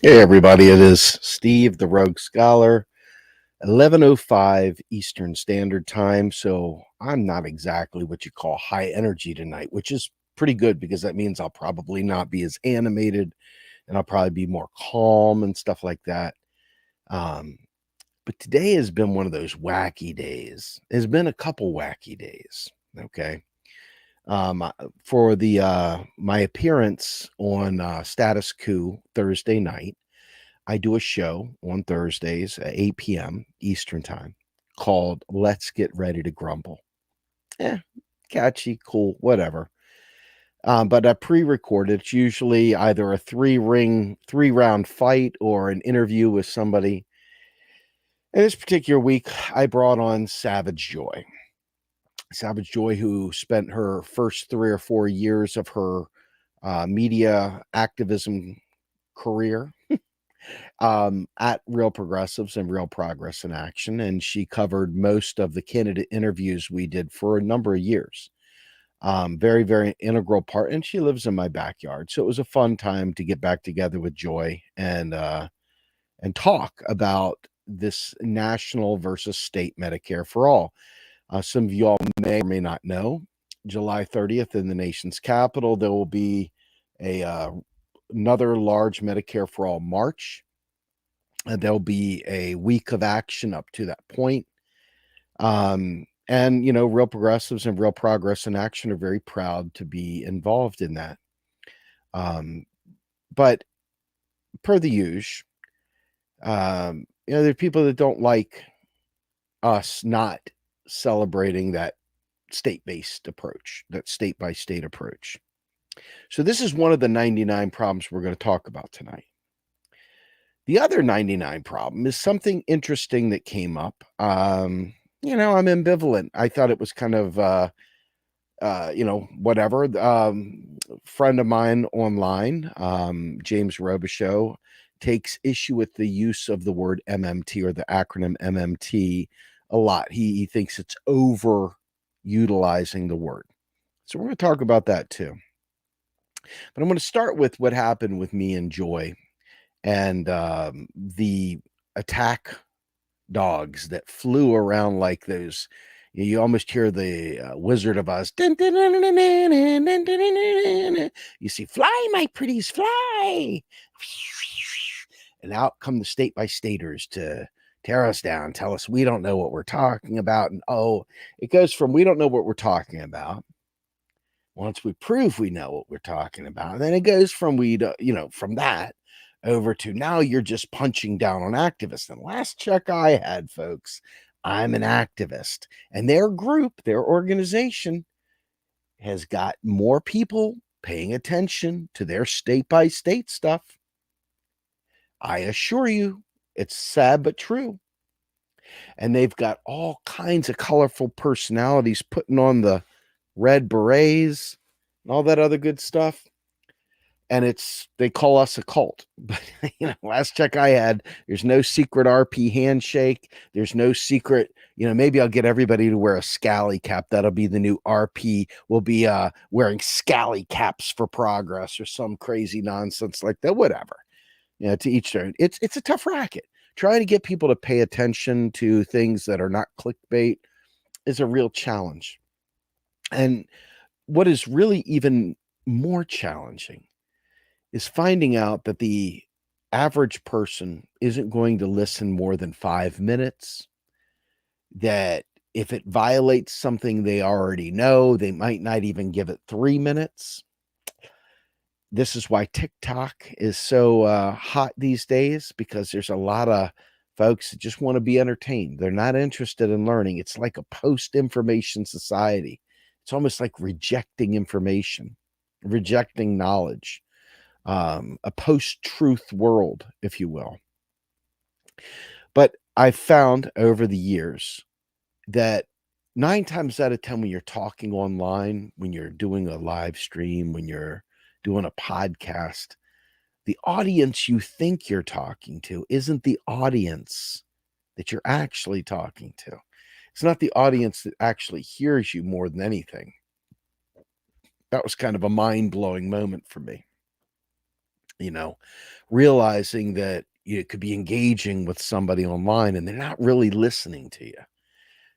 Hey everybody, it is Steve, the Rogue Scholar, 11:05 Eastern Standard Time. So I'm not exactly what you call high energy tonight, which is pretty good because that means I'll probably not be as animated and I'll probably be more calm and stuff like that. Um, but today has been one of those wacky days. It's been a couple wacky days. Okay. For the my appearance on Status Coup Thursday night. I do a show on Thursdays at 8 p.m. Eastern Time called Let's Get Ready to Grumble. Eh, Catchy, cool, whatever. But I pre-recorded. It's usually either a three-round fight or an interview with somebody. And this particular week, I brought on Savage Joy. Savage Joy, who spent her first 3 or 4 years of her media activism career at Real Progressives and Real Progress in Action. And she covered most of the candidate interviews we did for a number of years. Very, very integral part. And she lives in my backyard. So it was a fun time to get back together with Joy and talk about this national versus state Medicare for all. Some of you all may or may not know, July 30th in the nation's capital, there will be another large Medicare for all march. There'll be a week of action up to that point. And, Real Progressives and Real Progress in Action are very proud to be involved in that. But per the usual, there are people that don't like us not celebrating that state-based approach, that state-by-state approach. So this is one of the 99 problems we're going to talk about tonight. The other 99 problem is something interesting that came up. I'm ambivalent. I thought it was kind of, whatever. Friend of mine online, James Robichaux, takes issue with the use of the word MMT or the acronym MMT a lot. He thinks it's overutilizing the word. So we're going to talk about that too. But I'm going to start with what happened with me and Joy and the attack dogs that flew around like those. You almost hear the Wizard of Oz. You see, fly, my pretties, fly. And out come the state by staters to tear us down, tell us we don't know what we're talking about. And it goes from we don't know what we're talking about. Once we prove we know what we're talking about, then it goes from from that over to now you're just punching down on activists. And last check I had, folks, I'm an activist. And their group, their organization, has got more people paying attention to their state-by-state stuff. I assure you, it's sad but true. And they've got all kinds of colorful personalities putting on the red berets and all that other good stuff. And they call us a cult. But last check I had, there's no secret RP handshake. There's no secret, maybe I'll get everybody to wear a scally cap. That'll be the new RP. We'll be wearing scally caps for progress or some crazy nonsense like that. Whatever. To each their own. It's a tough racket. Trying to get people to pay attention to things that are not clickbait is a real challenge. And what is really even more challenging is finding out that the average person isn't going to listen more than 5 minutes, that if it violates something they already know, they might not even give it 3 minutes. This is why TikTok is so hot these days, because there's a lot of folks that just want to be entertained. They're not interested in learning. It's like a post-information society. It's almost like rejecting information, rejecting knowledge. A post-truth world, if you will. But I've found over the years that 9 times out of 10, when you're talking online, when you're doing a live stream, when you're doing a podcast, the audience you think you're talking to isn't the audience that you're actually talking to. It's not the audience that actually hears you more than anything. That was kind of a mind-blowing moment for me. you know, realizing that you could be engaging with somebody online and they're not really listening to you.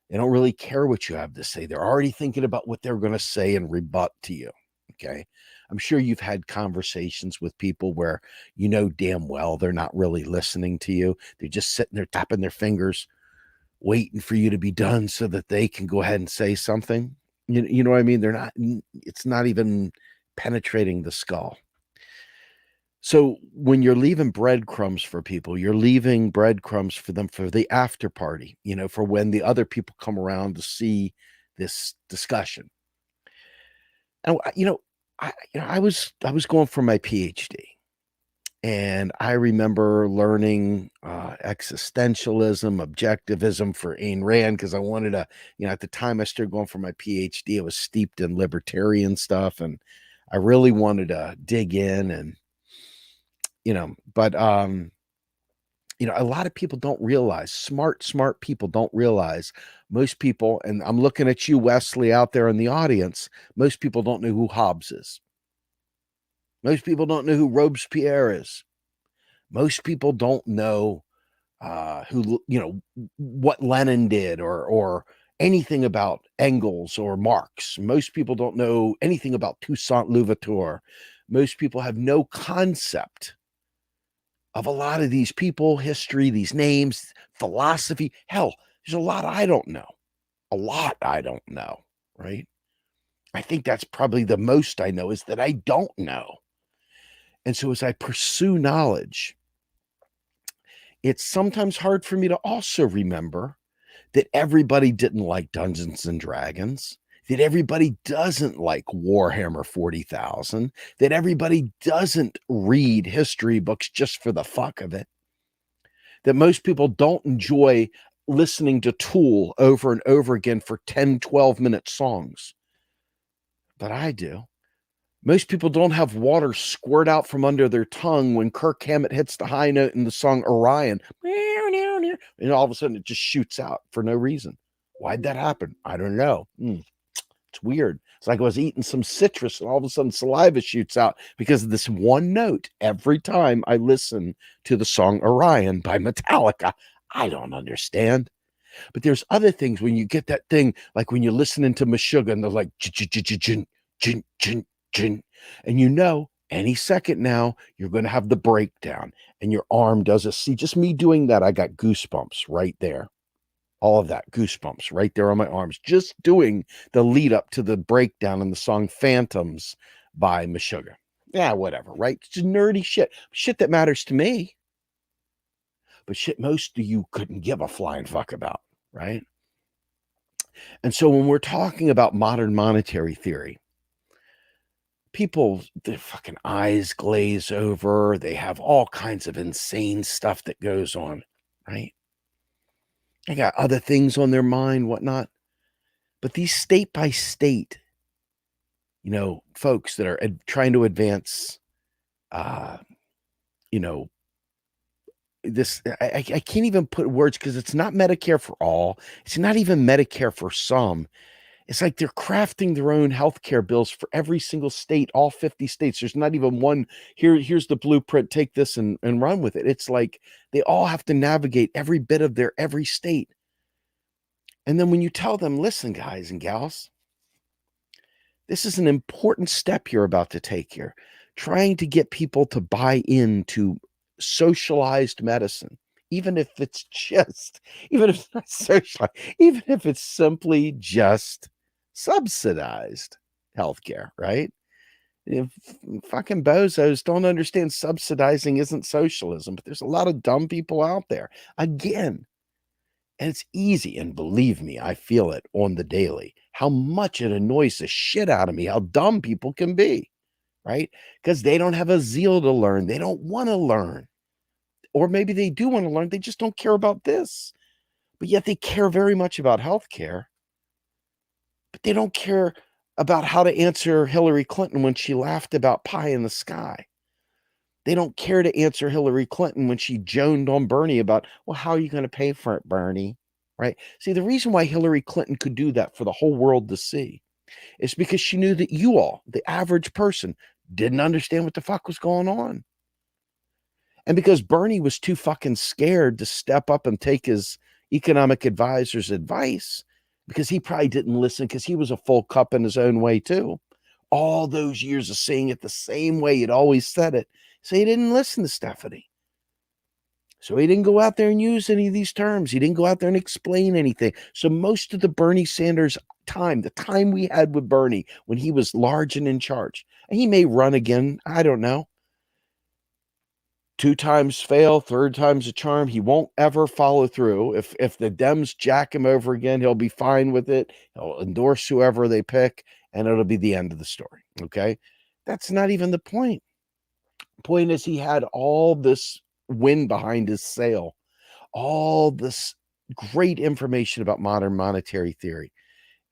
They don't really care what you have to say. They're already thinking about what they're going to say and rebut to you. Okay. I'm sure you've had conversations with people where you know damn well they're not really listening to you. They're just sitting there tapping their fingers, waiting for you to be done so that they can go ahead and say something. You know what I mean? They're not, it's not even penetrating the skull. So when you're leaving breadcrumbs for people, you're leaving breadcrumbs for them for the after party, for when the other people come around to see this discussion. And I was going for my PhD, and I remember learning existentialism, objectivism for Ayn Rand because I wanted to, at the time I started going for my PhD, I was steeped in libertarian stuff, and I really wanted to dig in and but a lot of people don't realize, smart people don't realize, most people, and I'm looking at you, Wesley, out there in the audience, most people don't know who Hobbes is. Most people don't know who Robespierre is. Most people don't know what Lenin did or anything about Engels or Marx. Most people don't know anything about Toussaint Louverture. Most people have no concept of a lot of these people, history, these names, philosophy. Hell, there's a lot I don't know. Right? I think that's probably the most I know is that I don't know. And so as I pursue knowledge, it's sometimes hard for me to also remember that everybody didn't like Dungeons and Dragons, that everybody doesn't like Warhammer 40,000, that everybody doesn't read history books just for the fuck of it, that most people don't enjoy listening to Tool over and over again for 10, 12-minute songs. But I do. Most people don't have water squirt out from under their tongue when Kirk Hammett hits the high note in the song Orion. And all of a sudden it just shoots out for no reason. Why'd that happen? I don't know. It's weird. It's like I was eating some citrus and all of a sudden saliva shoots out because of this one note every time I listen to the song Orion by Metallica. I don't understand. But there's other things when you get that thing, like when you're listening to Meshuggah and they're like, and any second now you're going to have the breakdown and your arm does a see. Just me doing that, I got goosebumps right there. All of that goosebumps right there on my arms, just doing the lead up to the breakdown in the song Phantoms by Meshuggah. Yeah, whatever, right? It's just nerdy shit that matters to me, but shit most of you couldn't give a flying fuck about, right? And so when we're talking about modern monetary theory, people, their fucking eyes glaze over. They have all kinds of insane stuff that goes on, right? They got other things on their mind, whatnot. But these state by state, folks that are trying to advance, this, I can't even put words because it's not Medicare for all. It's not even Medicare for some. It's like they're crafting their own healthcare bills for every single state, all 50 states. There's not even one, here's the blueprint, take this and run with it. It's like they all have to navigate every bit of their every state. And then when you tell them, listen, guys and gals, this is an important step you're about to take here, trying to get people to buy into socialized medicine, even if it's not socialized, even if it's simply just subsidized healthcare, right? If fucking bozos don't understand subsidizing isn't socialism, but there's a lot of dumb people out there. Again, and it's easy, and believe me, I feel it on the daily, how much it annoys the shit out of me, how dumb people can be, right? Because they don't have a zeal to learn. They don't want to learn. Or maybe they do want to learn. They just don't care about this. But yet they care very much about healthcare. But they don't care about how to answer Hillary Clinton when she laughed about pie in the sky. They don't care to answer Hillary Clinton when she joned on Bernie about, well, how are you going to pay for it, Bernie? Right? See, the reason why Hillary Clinton could do that for the whole world to see is because she knew that you all, the average person, didn't understand what the fuck was going on. And because Bernie was too fucking scared to step up and take his economic advisor's advice, because he probably didn't listen, because he was a full cup in his own way too. All those years of saying it the same way he'd always said it. So he didn't listen to Stephanie. So he didn't go out there and use any of these terms. He didn't go out there and explain anything. So most of the Bernie Sanders time, the time we had with Bernie when he was large and in charge, and he may run again, I don't know. 2 times fail, 3rd time's a charm. He won't ever follow through. If the Dems jack him over again, he'll be fine with it. He'll endorse whoever they pick, and it'll be the end of the story. Okay? That's not even the point. Point is, he had all this wind behind his sail, all this great information about modern monetary theory,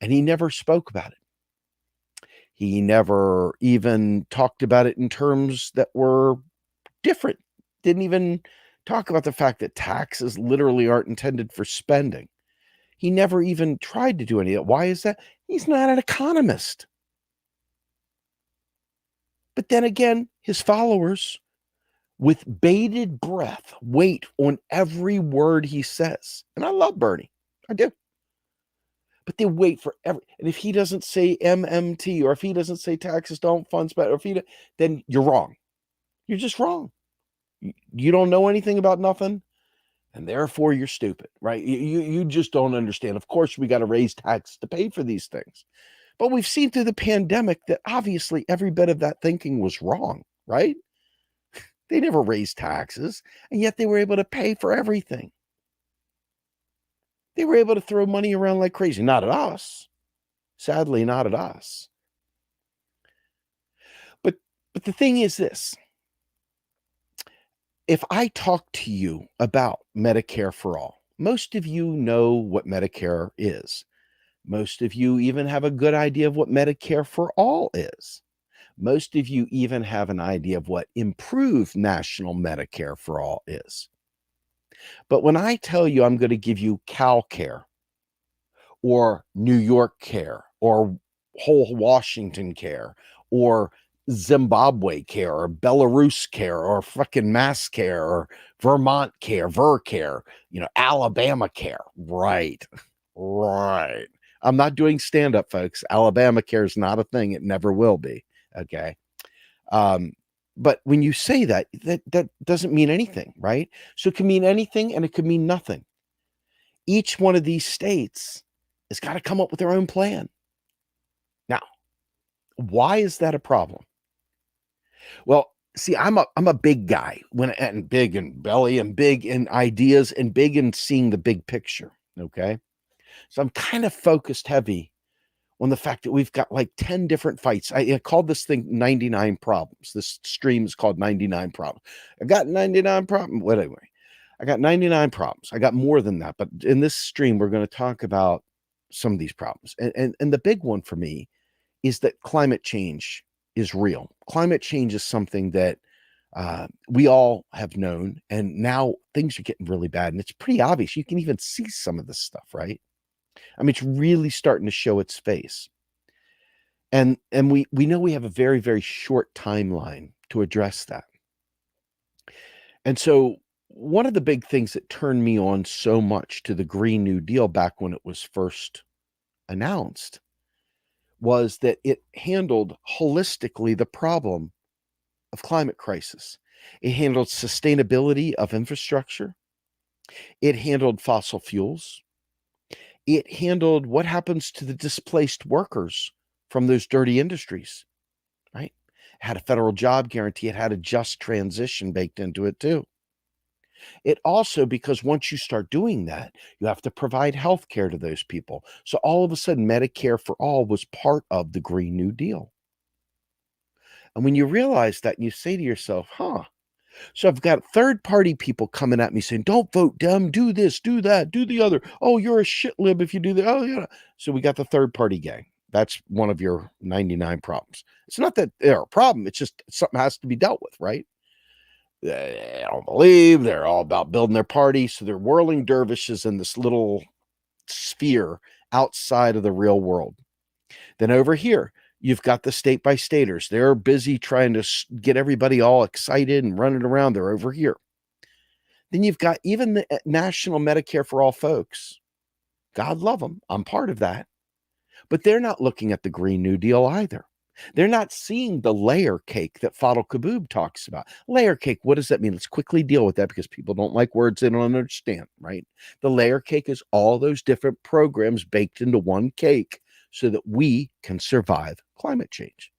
and he never spoke about it. He never even talked about it in terms that were different. Didn't even talk about the fact that taxes literally aren't intended for spending. He never even tried to do any of that. Why is that? He's not an economist. But then again, his followers, with bated breath, wait on every word he says. And I love Bernie. I do. But they wait for every, and if he doesn't say MMT, or if he doesn't say taxes don't fund spend, or if he, then you're wrong. You're just wrong. You don't know anything about nothing, and therefore you're stupid, right? You just don't understand. Of course, we got to raise taxes to pay for these things. But we've seen through the pandemic that obviously every bit of that thinking was wrong, right? They never raised taxes, and yet they were able to pay for everything. They were able to throw money around like crazy. Not at us. Sadly, not at us. But the thing is this. If I talk to you about Medicare for all, most of you know what Medicare is. Most of you even have a good idea of what Medicare for all is. Most of you even have an idea of what improved national Medicare for all is. But when I tell you I'm going to give you Cal Care, or New York Care, or whole Washington Care, or Zimbabwe Care, or Belarus Care, or fucking Mass Care, or Vermont Care, Vercare, Alabama Care. Right. I'm not doing stand-up, folks. Alabama Care is not a thing. It never will be. Okay. But when you say that doesn't mean anything, right? So it can mean anything and it could mean nothing. Each one of these states has got to come up with their own plan. Now, why is that a problem? Well, see, I'm a big guy, and big in belly, and big in ideas, and big in seeing the big picture. Okay. So I'm kind of focused heavy on the fact that we've got like 10 different fights. I called this thing 99 problems. This stream is called 99 problems. I got 99 problems. Well, anyway, I got 99 problems. I got more than that. But in this stream, we're going to talk about some of these problems. And the big one for me is that climate change is real. Climate change is something that we all have known. And now things are getting really bad. And it's pretty obvious. You can even see some of this stuff, right? I mean, it's really starting to show its face. And we know we have a very, very short timeline to address that. And so one of the big things that turned me on so much to the Green New Deal back when it was first announced was that it handled holistically the problem of climate crisis. It handled sustainability of infrastructure. It handled fossil fuels. It handled what happens to the displaced workers from those dirty industries, right? It had a federal job guarantee. It had a just transition baked into it too. It also, because once you start doing that, you have to provide health care to those people. So all of a sudden, Medicare for all was part of the Green New Deal. And when you realize that, you say to yourself, so I've got third-party people coming at me saying, don't vote Dem, do this, do that, do the other. Oh, you're a shit lib if you do that. Oh, yeah. So we got the third-party gang. That's one of your 99 problems. It's not that they're a problem. It's just something has to be dealt with, right? They don't believe. They're all about building their party. So they're whirling dervishes in this little sphere outside of the real world. Then over here, you've got the state-by-staters. They're busy trying to get everybody all excited and running around. They're over here. Then you've got even the national Medicare for all folks. God love them. I'm part of that. But they're not looking at the Green New Deal either. They're not seeing the layer cake that Fadl Kaboub talks about. Layer cake, what does that mean? Let's quickly deal with that because people don't like words they don't understand, right? The layer cake is all those different programs baked into one cake so that we can survive climate change.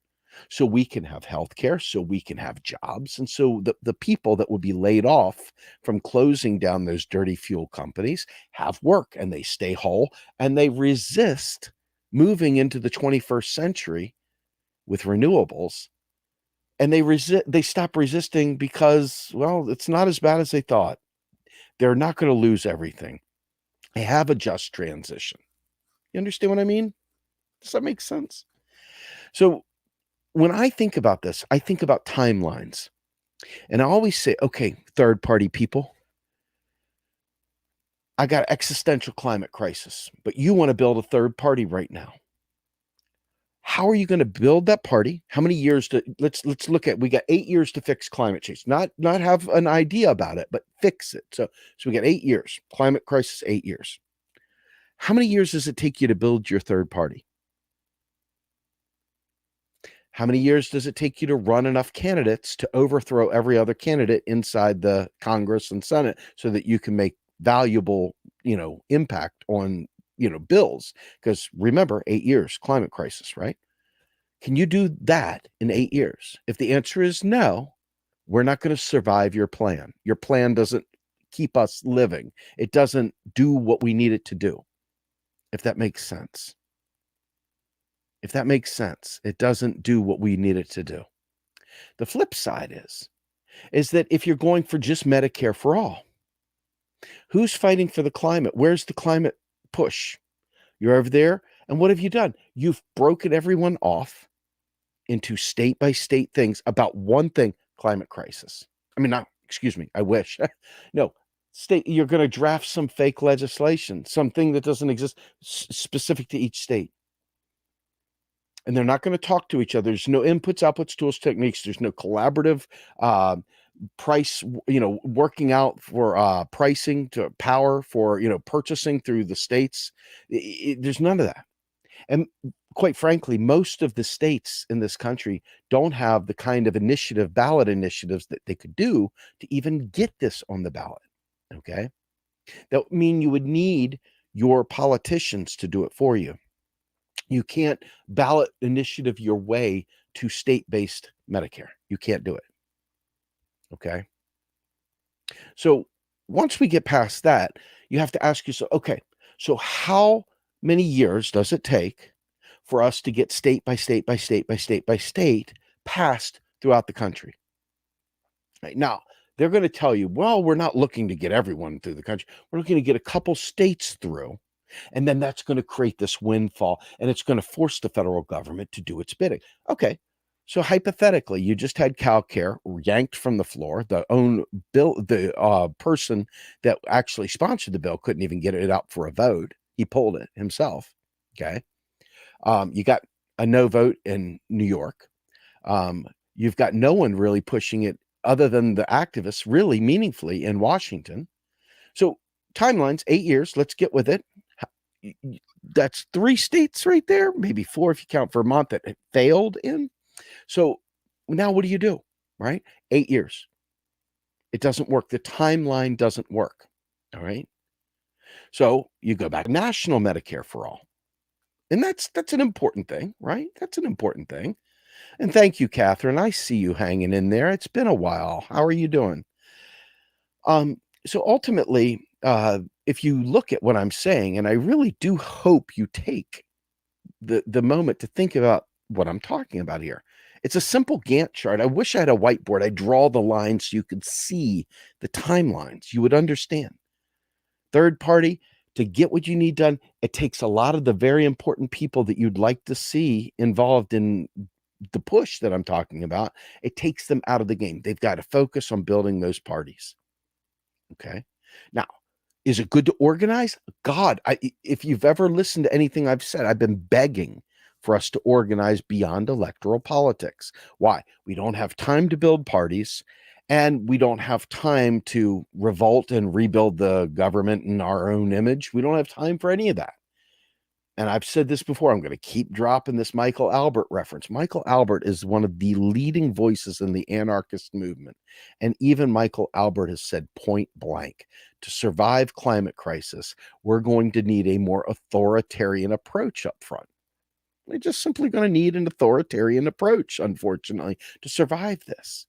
So we can have healthcare, so we can have jobs. And so the people that would be laid off from closing down those dirty fuel companies have work and they stay whole and they resist moving into the 21st century with renewables. And they stop resisting because, well, it's not as bad as they thought. They're not going to lose everything. They have a just transition. You understand what I mean? Does that make sense? So when I think about this, I think about timelines. And I always say, okay, third party people, I got existential climate crisis, but you want to build a third party right now. How are you going to build that party? How many years let's look at, we got 8 years to fix climate change, not have an idea about it, but fix it. So we got 8 years, climate crisis, 8 years. How many years does it take you to build your third party? How many years does it take you to run enough candidates to overthrow every other candidate inside the Congress and Senate so that you can make valuable, impact on, bills? Because remember, 8 years, climate crisis, right? Can you do that in 8 years? If the answer is no, we're not going to survive your plan. Your plan doesn't keep us living. It doesn't do what we need it to do, if that makes sense. If that makes sense, it doesn't do what we need it to do. The flip side is that if you're going for just Medicare for all, who's fighting for the climate? Where's the climate push? You're over there. And what have you done? You've broken everyone off into state by state things about one thing, climate crisis. I mean, I wish. No, you're going to draft some fake legislation, something that doesn't exist specific to each state. And they're not going to talk to each other. There's no inputs, outputs, tools, techniques. There's no collaborative price, working out for pricing to power for, purchasing through the states. There's none of that. And quite frankly, most of the states in this country don't have the kind of ballot initiatives that they could do to even get this on the ballot. Okay. That would mean you would need your politicians to do it for you. You can't ballot initiative your way to state-based Medicare. You can't do it. Okay. So once we get past that, you have to ask yourself, okay, so how many years does it take for us to get state by state by state by state by state passed throughout the country? Right now, they're going to tell you, well, we're not looking to get everyone through the country. We're looking to get a couple states through. And then that's going to create this windfall, and it's going to force the federal government to do its bidding. Okay, so hypothetically, you just had CalCare yanked from the floor. The person that actually sponsored the bill couldn't even get it out for a vote. He pulled it himself. Okay, you got a no vote in New York. You've got no one really pushing it other than the activists really meaningfully in Washington. So timelines, 8 years. Let's get with it. That's 3 states right there, maybe 4 if you count Vermont that it failed in. So now what do you do, right? 8 years. It doesn't work. The timeline doesn't work. All right. So you go back to national Medicare for all. And that's an important thing, right? That's an important thing. And thank you, Catherine. I see you hanging in there. It's been a while. How are you doing? So ultimately, if you look at what I'm saying, and I really do hope you take the moment to think about what I'm talking about here. It's a simple Gantt chart. I wish I had a whiteboard. I'd draw the lines so you could see the timelines. You would understand. Third party, to get what you need done, it takes a lot of the very important people that you'd like to see involved in the push that I'm talking about. It takes them out of the game. They've got to focus on building those parties. Okay. Now, is it good to organize? God, if you've ever listened to anything I've said, I've been begging for us to organize beyond electoral politics. Why? We don't have time to build parties. And we don't have time to revolt and rebuild the government in our own image. We don't have time for any of that. And I've said this before, I'm going to keep dropping this Michael Albert reference. Michael Albert is one of the leading voices in the anarchist movement. And even Michael Albert has said point blank, to survive climate crisis, we're going to need a more authoritarian approach up front. We're just simply going to need an authoritarian approach, unfortunately, to survive this.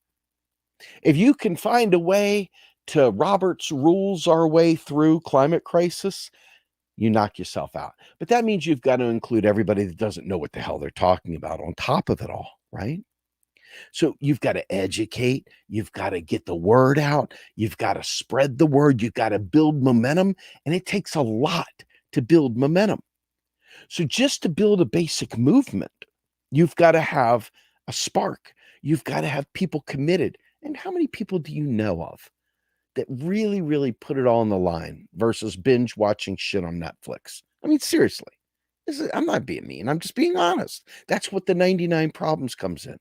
If you can find a way to Robert's rules our way through climate crisis, you knock yourself out. But that means you've got to include everybody that doesn't know what the hell they're talking about on top of it all, right? So you've got to educate, you've got to get the word out, you've got to spread the word, you've got to build momentum, and it takes a lot to build momentum. So just to build a basic movement, you've got to have a spark. You've got to have people committed. And how many people do you know of that really, really put it all on the line versus binge watching shit on Netflix? I mean, seriously, I'm not being mean. I'm just being honest. That's what the 99 problems comes in.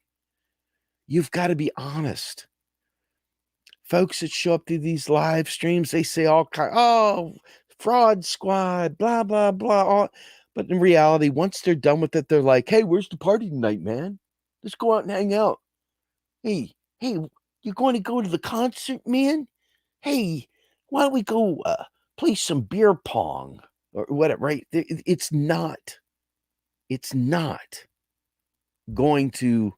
You've got to be honest. Folks that show up to these live streams, they say all kind, oh, fraud squad, blah, blah, blah. But in reality, once they're done with it, they're like, hey, where's the party tonight, man? Let's go out and hang out. Hey, you going to go to the concert, man? Hey, why don't we go play some beer pong or whatever, right? It's not going to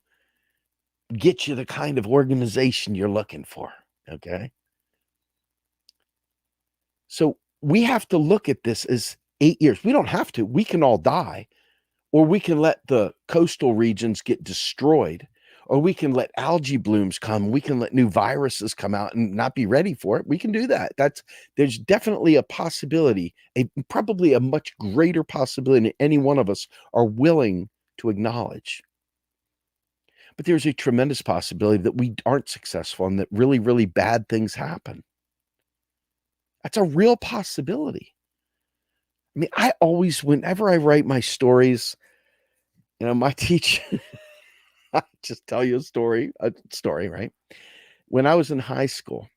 get you the kind of organization you're looking for, okay? So we have to look at this as 8 years. We don't have to. We can all die, or we can let the coastal regions get destroyed, or we can let algae blooms come. We can let new viruses come out and not be ready for it. We can do that. There's definitely a possibility, probably a much greater possibility than any one of us are willing to acknowledge. But there's a tremendous possibility that we aren't successful and that really, really bad things happen. That's a real possibility. I mean, I always, whenever I write my stories, my teacher, I just tell you a story, right? When I was in high school,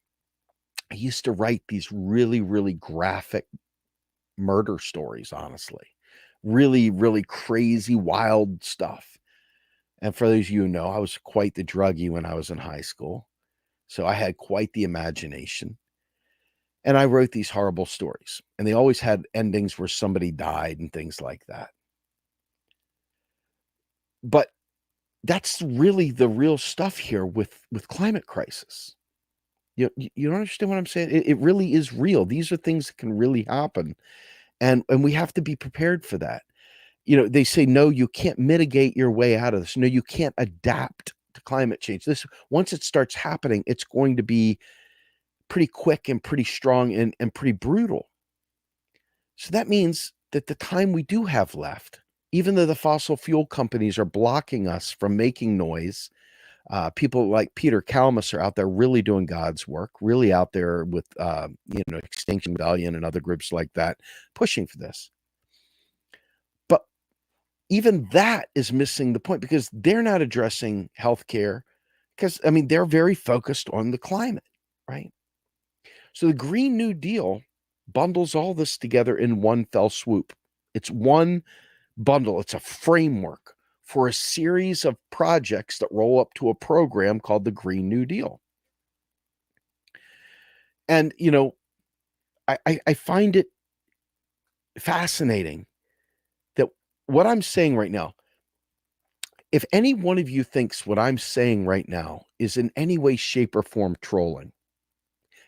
I used to write these really, really graphic murder stories, honestly. Really, really crazy, wild stuff. And for those of you who know, I was quite the druggie when I was in high school. So I had quite the imagination. And I wrote these horrible stories. And they always had endings where somebody died and things like that. But that's really the real stuff here with climate crisis. You don't understand what I'm saying? It really is real. These are things that can really happen. And we have to be prepared for that. They say, no, you can't mitigate your way out of this. No, you can't adapt to climate change. Once it starts happening, it's going to be pretty quick and pretty strong and pretty brutal. So that means that the time we do have left, even though the fossil fuel companies are blocking us from making noise, people like Peter Kalmus are out there really doing God's work, really out there with, Extinction Rebellion and other groups like that, pushing for this. But even that is missing the point because they're not addressing healthcare because, they're very focused on the climate, right? So the Green New Deal bundles all this together in one fell swoop. It's one bundle. It's a framework for a series of projects that roll up to a program called the Green New Deal. And, I find it fascinating that what I'm saying right now, if any one of you thinks what I'm saying right now is in any way, shape, or form trolling,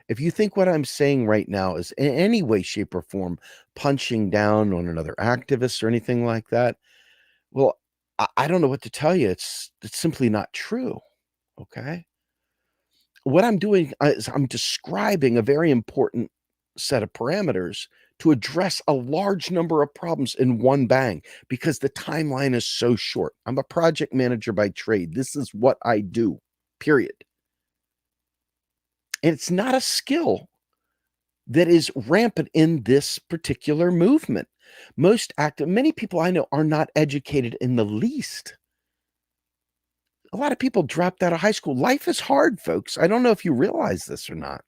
if you think what I'm saying right now is in any way, shape, or form punching down on another activist or anything like that, well, I don't know what to tell you. It's simply not true. Okay. What I'm doing is I'm describing a very important set of parameters to address a large number of problems in one bang because the timeline is so short. I'm a project manager by trade. This is what I do, period. And it's not a skill that is rampant in this particular movement. Many people I know are not educated in the least A lot of people dropped out of high school. Life is hard, folks. I don't know if you realize this or not,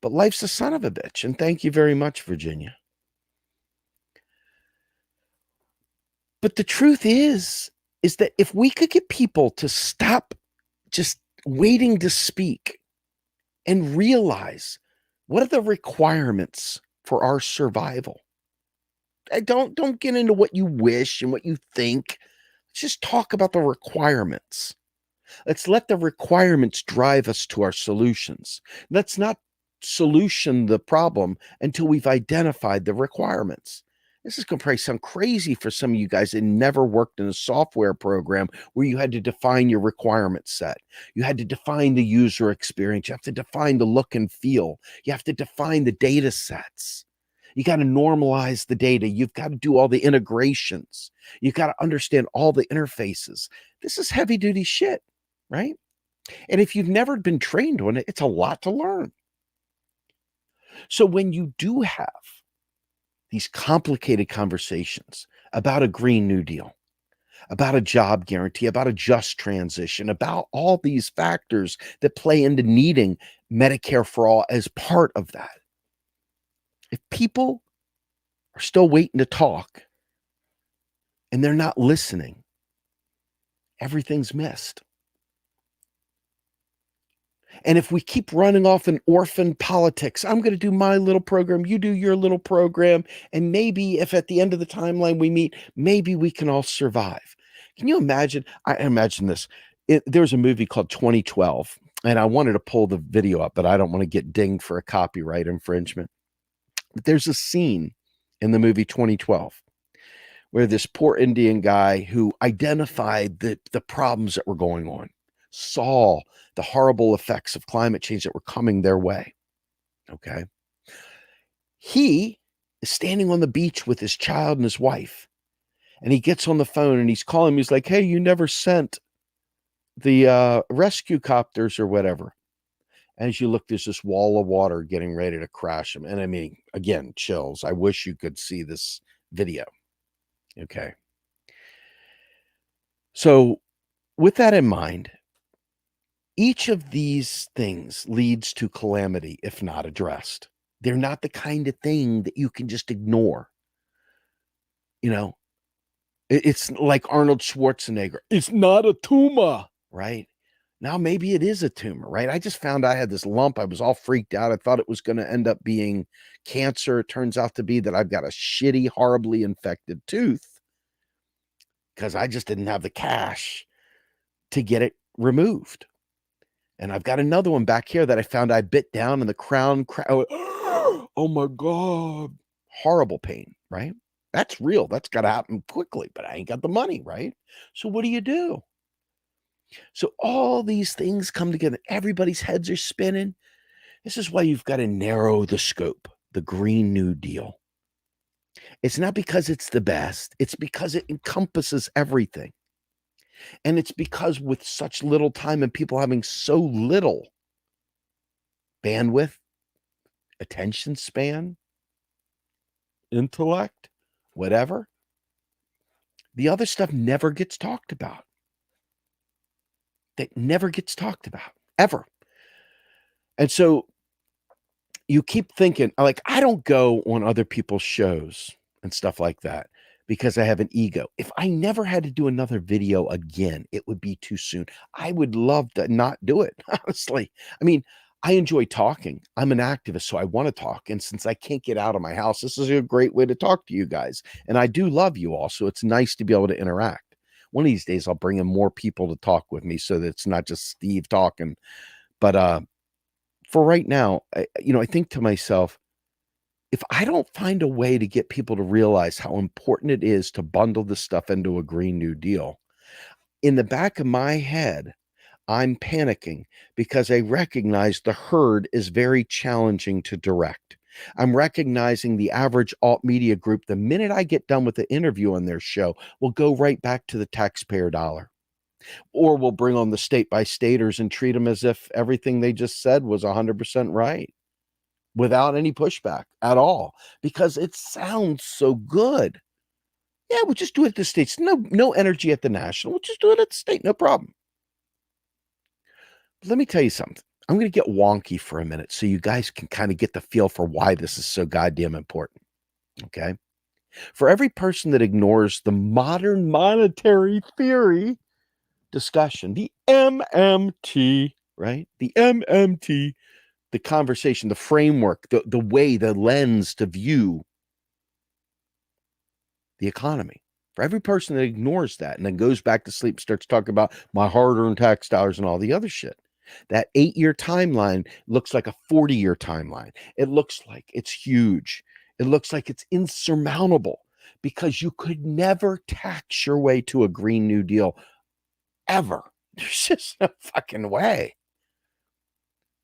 but life's a son of a bitch. And thank you very much, Virginia. But the truth is that if we could get people to stop just waiting to speak and realize what are the requirements for our survival. Don't get into what you wish and what you think. Let's just talk about the requirements. Let's let the requirements drive us to our solutions. Let's not solution the problem until we've identified the requirements. This is going to probably sound crazy for some of you guys that never worked in a software program where you had to define your requirement set. You had to define the user experience. You have to define the look and feel. You have to define the data sets. You got to normalize the data. You've got to do all the integrations. You've got to understand all the interfaces. This is heavy duty shit, right? And if you've never been trained on it, it's a lot to learn. So when you do have these complicated conversations about a Green New Deal, about a job guarantee, about a just transition, about all these factors that play into needing Medicare for all as part of that. If people are still waiting to talk and they're not listening, everything's missed. And if we keep running off in orphan politics, I'm going to do my little program, you do your little program, and maybe if at the end of the timeline we meet, maybe we can all survive. Can you imagine? I imagine this. There was a movie called 2012, and I wanted to pull the video up, but I don't want to get dinged for a copyright infringement. But there's a scene in the movie 2012 where this poor Indian guy who identified the problems that were going on, saw the horrible effects of climate change that were coming their way. Okay. He is standing on the beach with his child and his wife, and he gets on the phone and he's calling me. He's like, hey, you never sent the rescue copters or whatever. As you look, there's this wall of water getting ready to crash him. And I mean, again, chills. I wish you could see this video. Okay. So with that in mind, each of these things leads to calamity if not addressed. They're not the kind of thing that you can just ignore. You know, it's like Arnold Schwarzenegger. It's not a tumor, right? Now maybe it is a tumor, right? I just found I had this lump. I was all freaked out. I thought it was going to end up being cancer. It turns out to be that I've got a shitty, horribly infected tooth because I just didn't have the cash to get it removed. And I've got another one back here that I found I bit down in the crown. Oh my God. Horrible pain, right? That's real. That's got to happen quickly, but I ain't got the money, right? So what do? So all these things come together. Everybody's heads are spinning. This is why you've got to narrow the scope, the Green New Deal. It's not because it's the best. It's because it encompasses everything. And it's because with such little time and people having so little bandwidth, attention span, intellect, whatever, the other stuff never gets talked about. That never gets talked about, ever. And so you keep thinking, like, I don't go on other people's shows and stuff like that because I have an ego. If I never had to do another video again, it would be too soon. I would love to not do it, honestly. I mean, I enjoy talking. I'm an activist, so I want to talk. And since I can't get out of my house, this is a great way to talk to you guys. And I do love you all, so it's nice to be able to interact. One of these days, I'll bring in more people to talk with me so that it's not just Steve talking. But for right now, I think to myself, if I don't find a way to get people to realize how important it is to bundle this stuff into a Green New Deal, in the back of my head, I'm panicking because I recognize the herd is very challenging to direct. I'm recognizing the average alt media group, the minute I get done with the interview on their show, will go right back to the taxpayer dollar. Or we'll bring on the state by staters and treat them as if everything they just said was 100% right without any pushback at all, because it sounds so good. Yeah, we'll just do it at the states. No energy at the national. We'll just do it at the state. No problem. Let me tell you something. I'm going to get wonky for a minute so you guys can kind of get the feel for why this is so goddamn important. Okay. For every person that ignores the modern monetary theory discussion, the MMT, right? The MMT, the conversation, the framework, the way, the lens to view the economy. For every person that ignores that and then goes back to sleep, starts talking about my hard-earned tax dollars and all the other shit, that 8-year timeline looks like a 40-year timeline. It looks like it's huge. It looks like it's insurmountable because you could never tax your way to a Green New Deal ever. There's just no fucking way.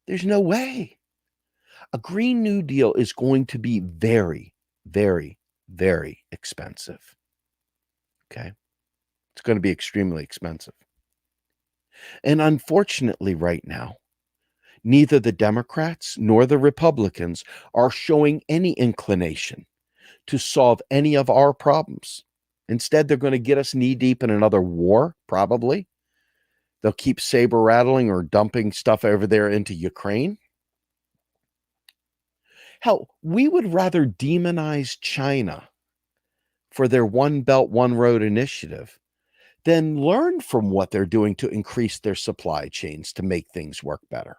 There's no way. A Green New Deal is going to be very, very, very expensive. Okay. It's going to be extremely expensive. And unfortunately, right now, neither the Democrats nor the Republicans are showing any inclination to solve any of our problems. Instead, they're going to get us knee deep in another war, probably. They'll keep saber rattling or dumping stuff over there into Ukraine. Hell, we would rather demonize China for their One Belt, One Road initiative than learn from what they're doing to increase their supply chains to make things work better.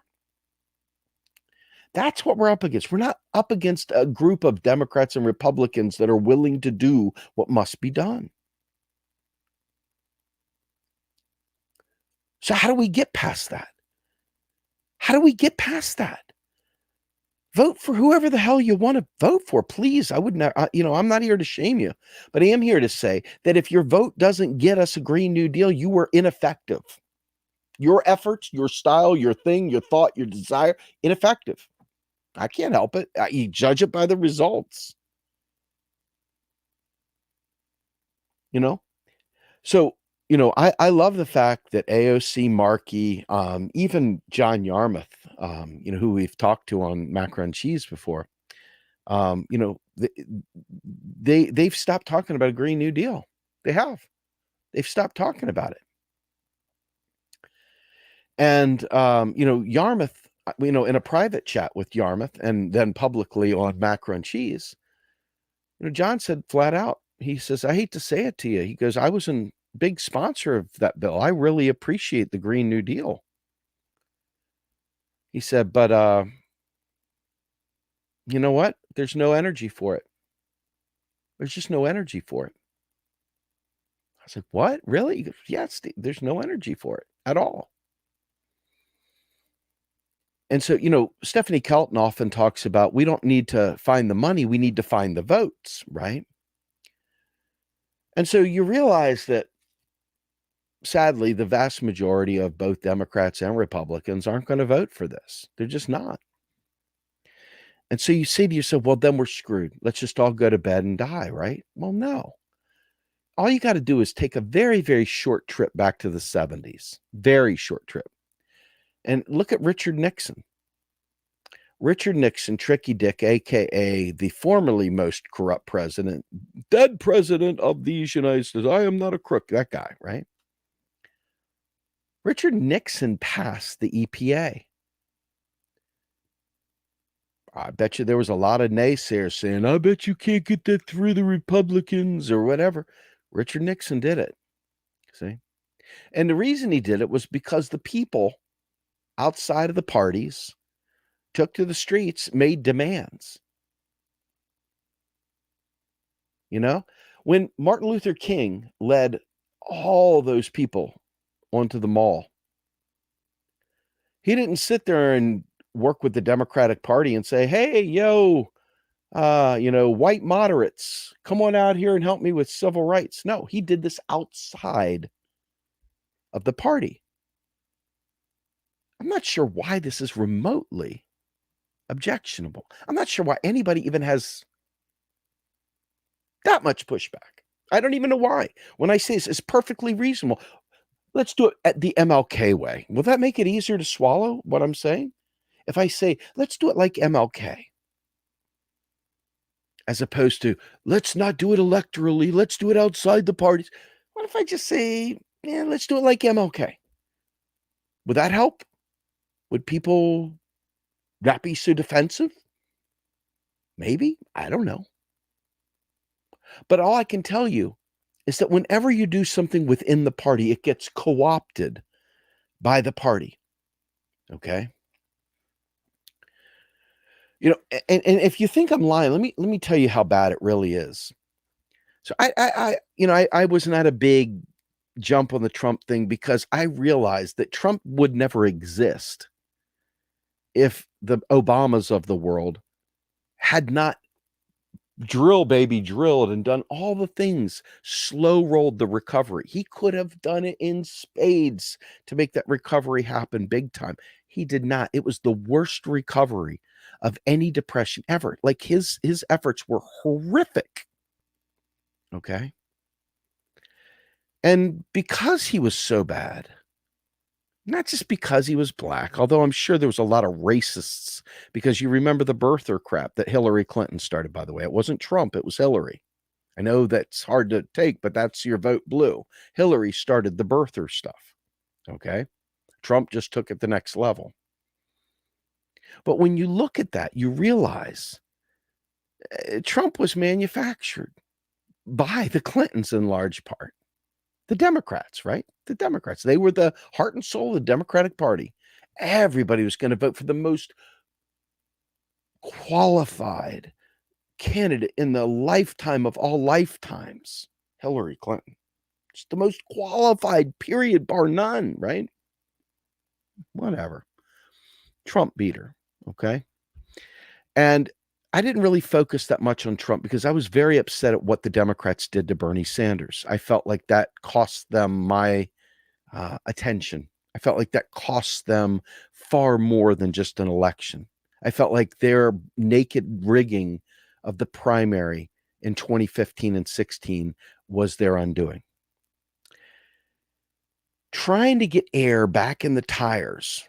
That's what we're up against. We're not up against a group of Democrats and Republicans that are willing to do what must be done. So how do we get past that? How do we get past that? Vote for whoever the hell you want to vote for, please. I would not, I'm not here to shame you, but I am here to say that if your vote doesn't get us a Green New Deal, you were ineffective. Your efforts, your style, your thing, your thought, your desire, ineffective. I can't help it. You judge it by the results. So, I love the fact that AOC, Markey, even John Yarmouth, who we've talked to on Macro and Cheese before, they've stopped talking about a Green New Deal. They have. They've stopped talking about it. And, Yarmouth, in a private chat with Yarmouth and then publicly on Macro and Cheese, John said flat out, he says, I hate to say it to you. He goes, I was a big sponsor of that bill. I really appreciate the Green New Deal. He said, but you know what? There's no energy for it. There's just no energy for it. I was like, what? Really? He goes, yeah, there's no energy for it at all. And so, Stephanie Kelton often talks about we don't need to find the money, we need to find the votes, right? And so you realize that, sadly, the vast majority of both Democrats and Republicans aren't going to vote for this. They're just not. And so you say to yourself, well, then we're screwed. Let's just all go to bed and die, right? Well, no. All you got to do is take a very, very short trip back to the 70s. Very short trip. And look at Richard Nixon. Richard Nixon, Tricky Dick, a.k.a. the formerly most corrupt president, dead president of these United States. I am not a crook. That guy, right? Richard Nixon passed the EPA. I bet you there was a lot of naysayers saying, I bet you can't get that through the Republicans or whatever. Richard Nixon did it. See? And the reason he did it was because the people outside of the parties took to the streets, made demands. When Martin Luther King led all those people onto the mall, he didn't sit there and work with the Democratic Party and say, hey, yo, white moderates, come on out here and help me with civil rights. No, he did this outside of the party. I'm not sure why this is remotely objectionable. I'm not sure why anybody even has that much pushback. I don't even know why. When I say this, it's perfectly reasonable. Let's do it at the MLK way. Will that make it easier to swallow what I'm saying? If I say, let's do it like MLK, as opposed to, let's not do it electorally, let's do it outside the parties. What if I just say, let's do it like MLK? Would that help? Would people not be so defensive? Maybe. I don't know. But all I can tell you is that whenever you do something within the party, it gets co-opted by the party. Okay. And if you think I'm lying, let me tell you how bad it really is. So I wasn't at a big jump on the Trump thing because I realized that Trump would never exist if the Obamas of the world had not drilled and done all the things, slow rolled the recovery. He could have done it in spades to make that recovery happen big time. He did not. It was the worst recovery of any depression ever. Like his efforts were horrific. Okay. And because he was so bad, not just because he was black, although I'm sure there was a lot of racists, because you remember the birther crap that Hillary Clinton started, by the way. It wasn't Trump, it was Hillary. I know that's hard to take, but that's your vote blue. Hillary started the birther stuff. Okay. Trump just took it the next level. But when you look at that, you realize Trump was manufactured by the Clintons in large part. The Democrats, right? The Democrats. They were the heart and soul of the Democratic Party. Everybody was going to vote for the most qualified candidate in the lifetime of all lifetimes, Hillary Clinton. Just the most qualified, period, bar none, right? Whatever. Trump beat her, okay? And I didn't really focus that much on Trump because I was very upset at what the Democrats did to Bernie Sanders. I felt like that cost them my attention. I felt like that cost them far more than just an election. I felt like their naked rigging of the primary in 2015 and 16 was their undoing. Trying to get air back in the tires,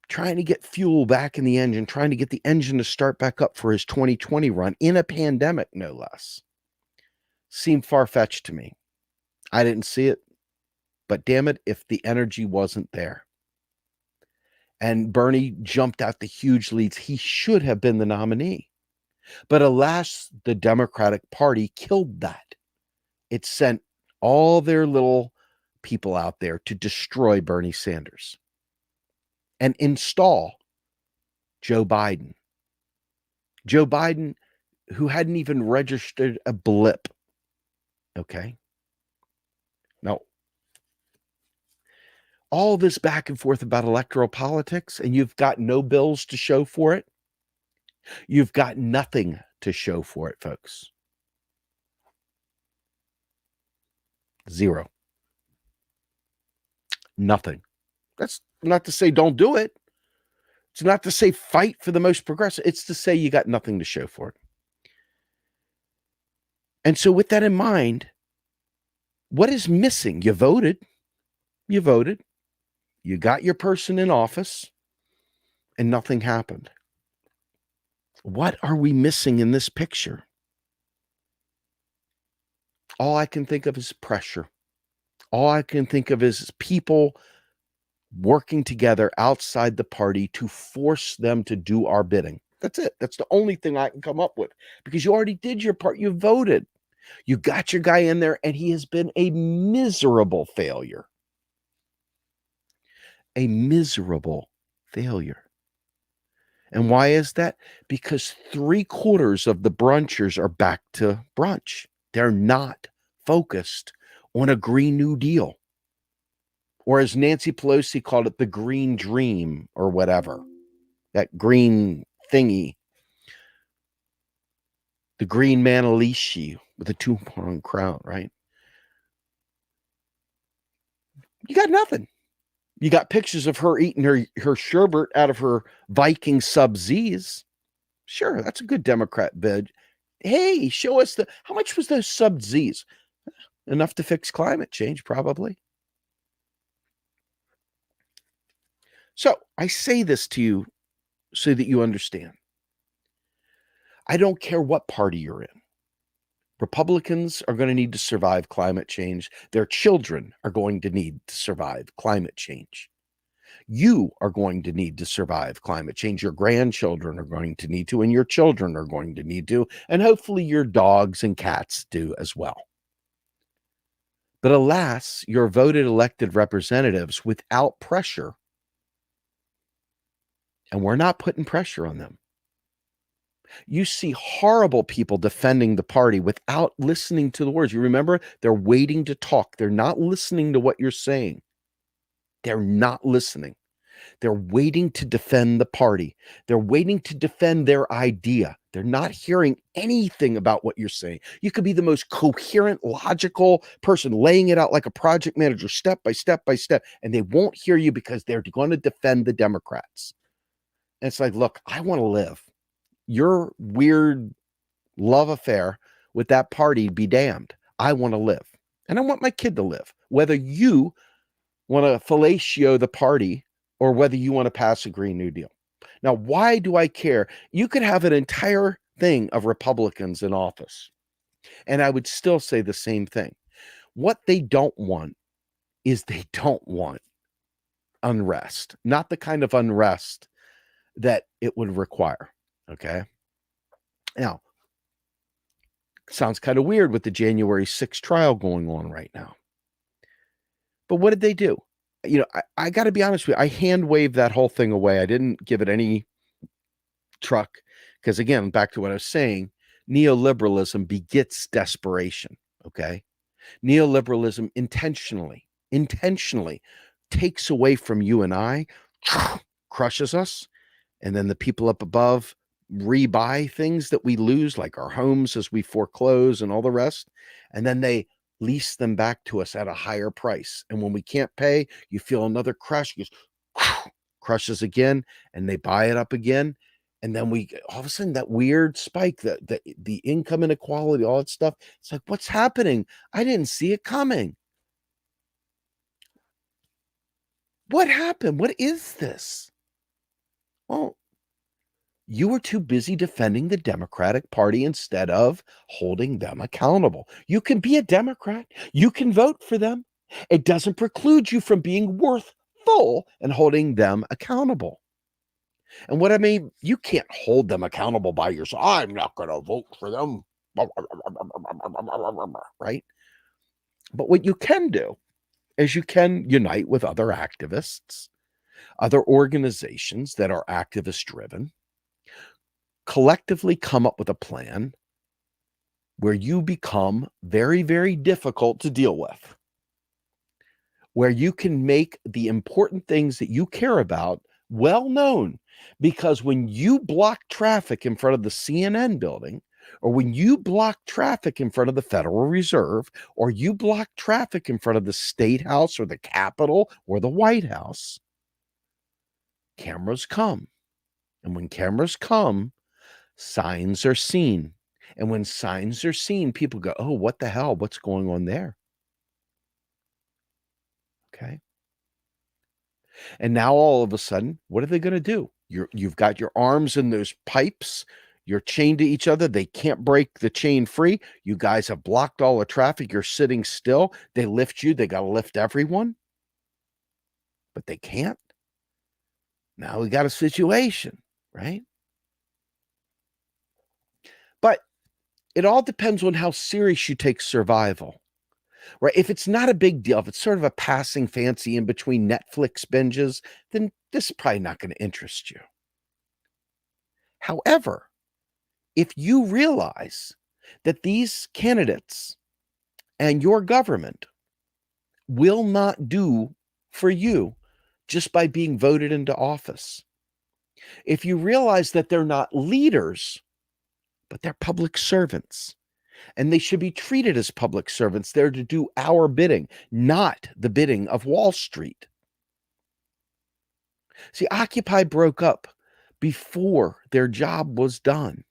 trying to get fuel back in the engine, trying to get the engine to start back up for his 2020 run in a pandemic, no less, seemed far-fetched to me. I didn't see it, but damn it, if the energy wasn't there. And Bernie jumped out the huge leads, he should have been the nominee. But alas, the Democratic Party killed that. It sent all their little people out there to destroy Bernie Sanders and install Joe Biden. Joe Biden, who hadn't even registered a blip. Okay. Now, all this back and forth about electoral politics, and you've got no bills to show for it. You've got nothing to show for it, folks. Zero. Nothing. That's not to say don't do it. It's not to say fight for the most progressive. It's to say you got nothing to show for it. And so with that in mind, what is missing? You voted. You voted. You got your person in office, and nothing happened. What are we missing in this picture? All I can think of is pressure. All I can think of is people working together outside the party to force them to do our bidding. That's it. That's the only thing I can come up with, because you already did your part. You voted. You got your guy in there, and he has been a miserable failure. A miserable failure. And why is that? Because 3/4 of the brunchers are back to brunch. They're not focused on a Green New Deal. Or as Nancy Pelosi called it, the green dream or whatever. That green thingy. The green Manalishi with a 2-pronged crown, right? You got nothing. You got pictures of her eating her sherbet out of her Viking Sub-Z's. Sure, that's a good Democrat bid. Hey, show us how much was those Sub-Z's? Enough to fix climate change, probably. So I say this to you so that you understand. I don't care what party you're in. Republicans are going to need to survive climate change. Their children are going to need to survive climate change. You are going to need to survive climate change. Your grandchildren are going to need to, and your children are going to need to, and hopefully your dogs and cats do as well. But alas, your voted elected representatives without pressure, and we're not putting pressure on them. You see horrible people defending the party without listening to the words. You remember, they're waiting to talk. They're not listening to what you're saying. They're not listening. They're waiting to defend the party. They're waiting to defend their idea. They're not hearing anything about what you're saying. You could be the most coherent, logical person laying it out like a project manager, step by step by step, and they won't hear you because they're going to defend the Democrats. And it's like, look, I want to live. Your weird love affair with that party be damned. I want to live. And I want my kid to live. Whether you want to fellatio the party or whether you want to pass a Green New Deal. Now, why do I care? You could have an entire thing of Republicans in office, and I would still say the same thing. What they don't want is they don't want unrest, not the kind of unrest that it would require. Okay. Now, sounds kind of weird with the January 6th trial going on right now. But what did they do? You know, I got to be honest with you. I hand waved that whole thing away. I didn't give it any truck because, again, back to what I was saying, neoliberalism begets desperation. Okay. Neoliberalism intentionally takes away from you and I, crushes us. And then the people up above rebuy things that we lose, like our homes as we foreclose and all the rest. And then they lease them back to us at a higher price. And when we can't pay, you feel another crush. It goes, crushes again, and they buy it up again. And then we all of a sudden that weird spike, the income inequality, all that stuff. It's like, what's happening? I didn't see it coming. What happened? What is this? Well, you were too busy defending the Democratic Party instead of holding them accountable. You can be a Democrat. You can vote for them. It doesn't preclude you from being worthful and holding them accountable. And what I mean, you can't hold them accountable by yourself. I'm not going to vote for them. Right? But what you can do is you can unite with other activists, other organizations that are activist driven, collectively come up with a plan where you become very, very difficult to deal with, where you can make the important things that you care about well known. Because when you block traffic in front of the CNN building, or when you block traffic in front of the Federal Reserve, or you block traffic in front of the State House or the Capitol or the White House, cameras come. And when cameras come, signs are seen. And when signs are seen, people go, oh, what the hell? What's going on there? Okay. And now all of a sudden, what are they going to do? You've got your arms in those pipes. You're chained to each other. They can't break the chain free. You guys have blocked all the traffic. You're sitting still. They lift you. They got to lift everyone. But they can't. Now we got a situation, right? But it all depends on how serious you take survival, right? If it's not a big deal, if it's sort of a passing fancy in between Netflix binges, then this is probably not going to interest you. However, if you realize that these candidates and your government will not do for you just by being voted into office, if you realize that they're not leaders, but they're public servants, and they should be treated as public servants, they're to do our bidding, not the bidding of Wall Street. See, Occupy broke up before their job was done.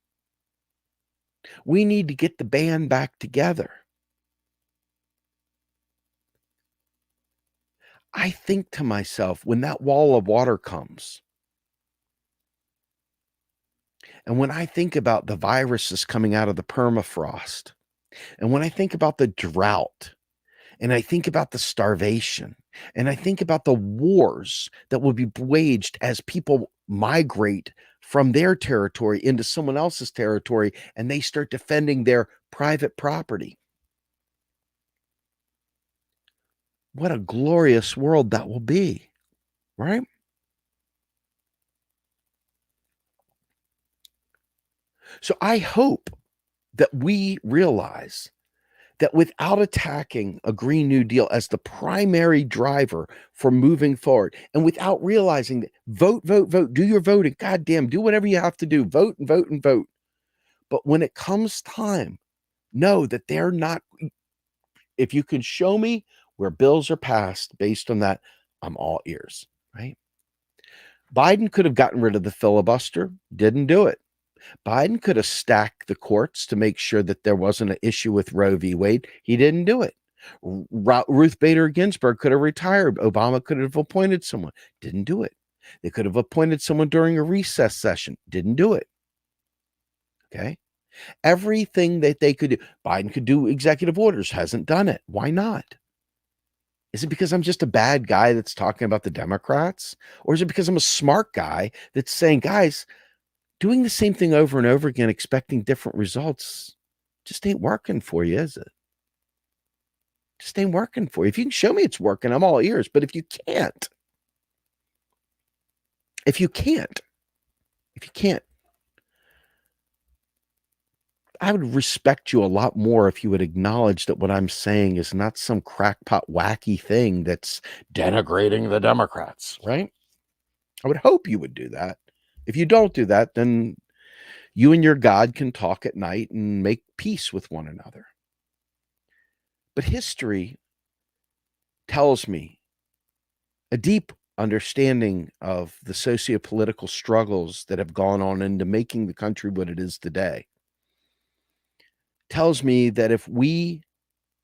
We need to get the band back together. I think to myself, when that wall of water comes, and when I think about the viruses coming out of the permafrost, and when I think about the drought, And I think about the starvation, and I think about the wars that will be waged as people migrate from their territory into someone else's territory and they start defending their private property. What a glorious world that will be, right? So I hope that we realize that without attacking a Green New Deal as the primary driver for moving forward, and without realizing that vote, vote, vote, do your voting, goddamn, do whatever you have to do, vote and vote and vote. But when it comes time, know that they're not, if you can show me where bills are passed based on that, I'm all ears, right? Biden could have gotten rid of the filibuster, didn't do it. Biden could have stacked the courts to make sure that there wasn't an issue with Roe v. Wade. He didn't do it. Ruth Bader Ginsburg could have retired. Obama could have appointed someone. Didn't do it. They could have appointed someone during a recess session. Didn't do it. Okay. Everything that they could do. Biden could do executive orders. Hasn't done it. Why not? Is it because I'm just a bad guy that's talking about the Democrats? Or is it because I'm a smart guy that's saying, guys, doing the same thing over and over again, expecting different results, just ain't working for you, is it? Just ain't working for you. If you can show me it's working, I'm all ears. But if you can't, I would respect you a lot more if you would acknowledge that what I'm saying is not some crackpot wacky thing that's denigrating the Democrats, right? I would hope you would do that. If you don't do that, then you and your God can talk at night and make peace with one another. But history tells me a deep understanding of the socio-political struggles that have gone on into making the country what it is today tells me that if we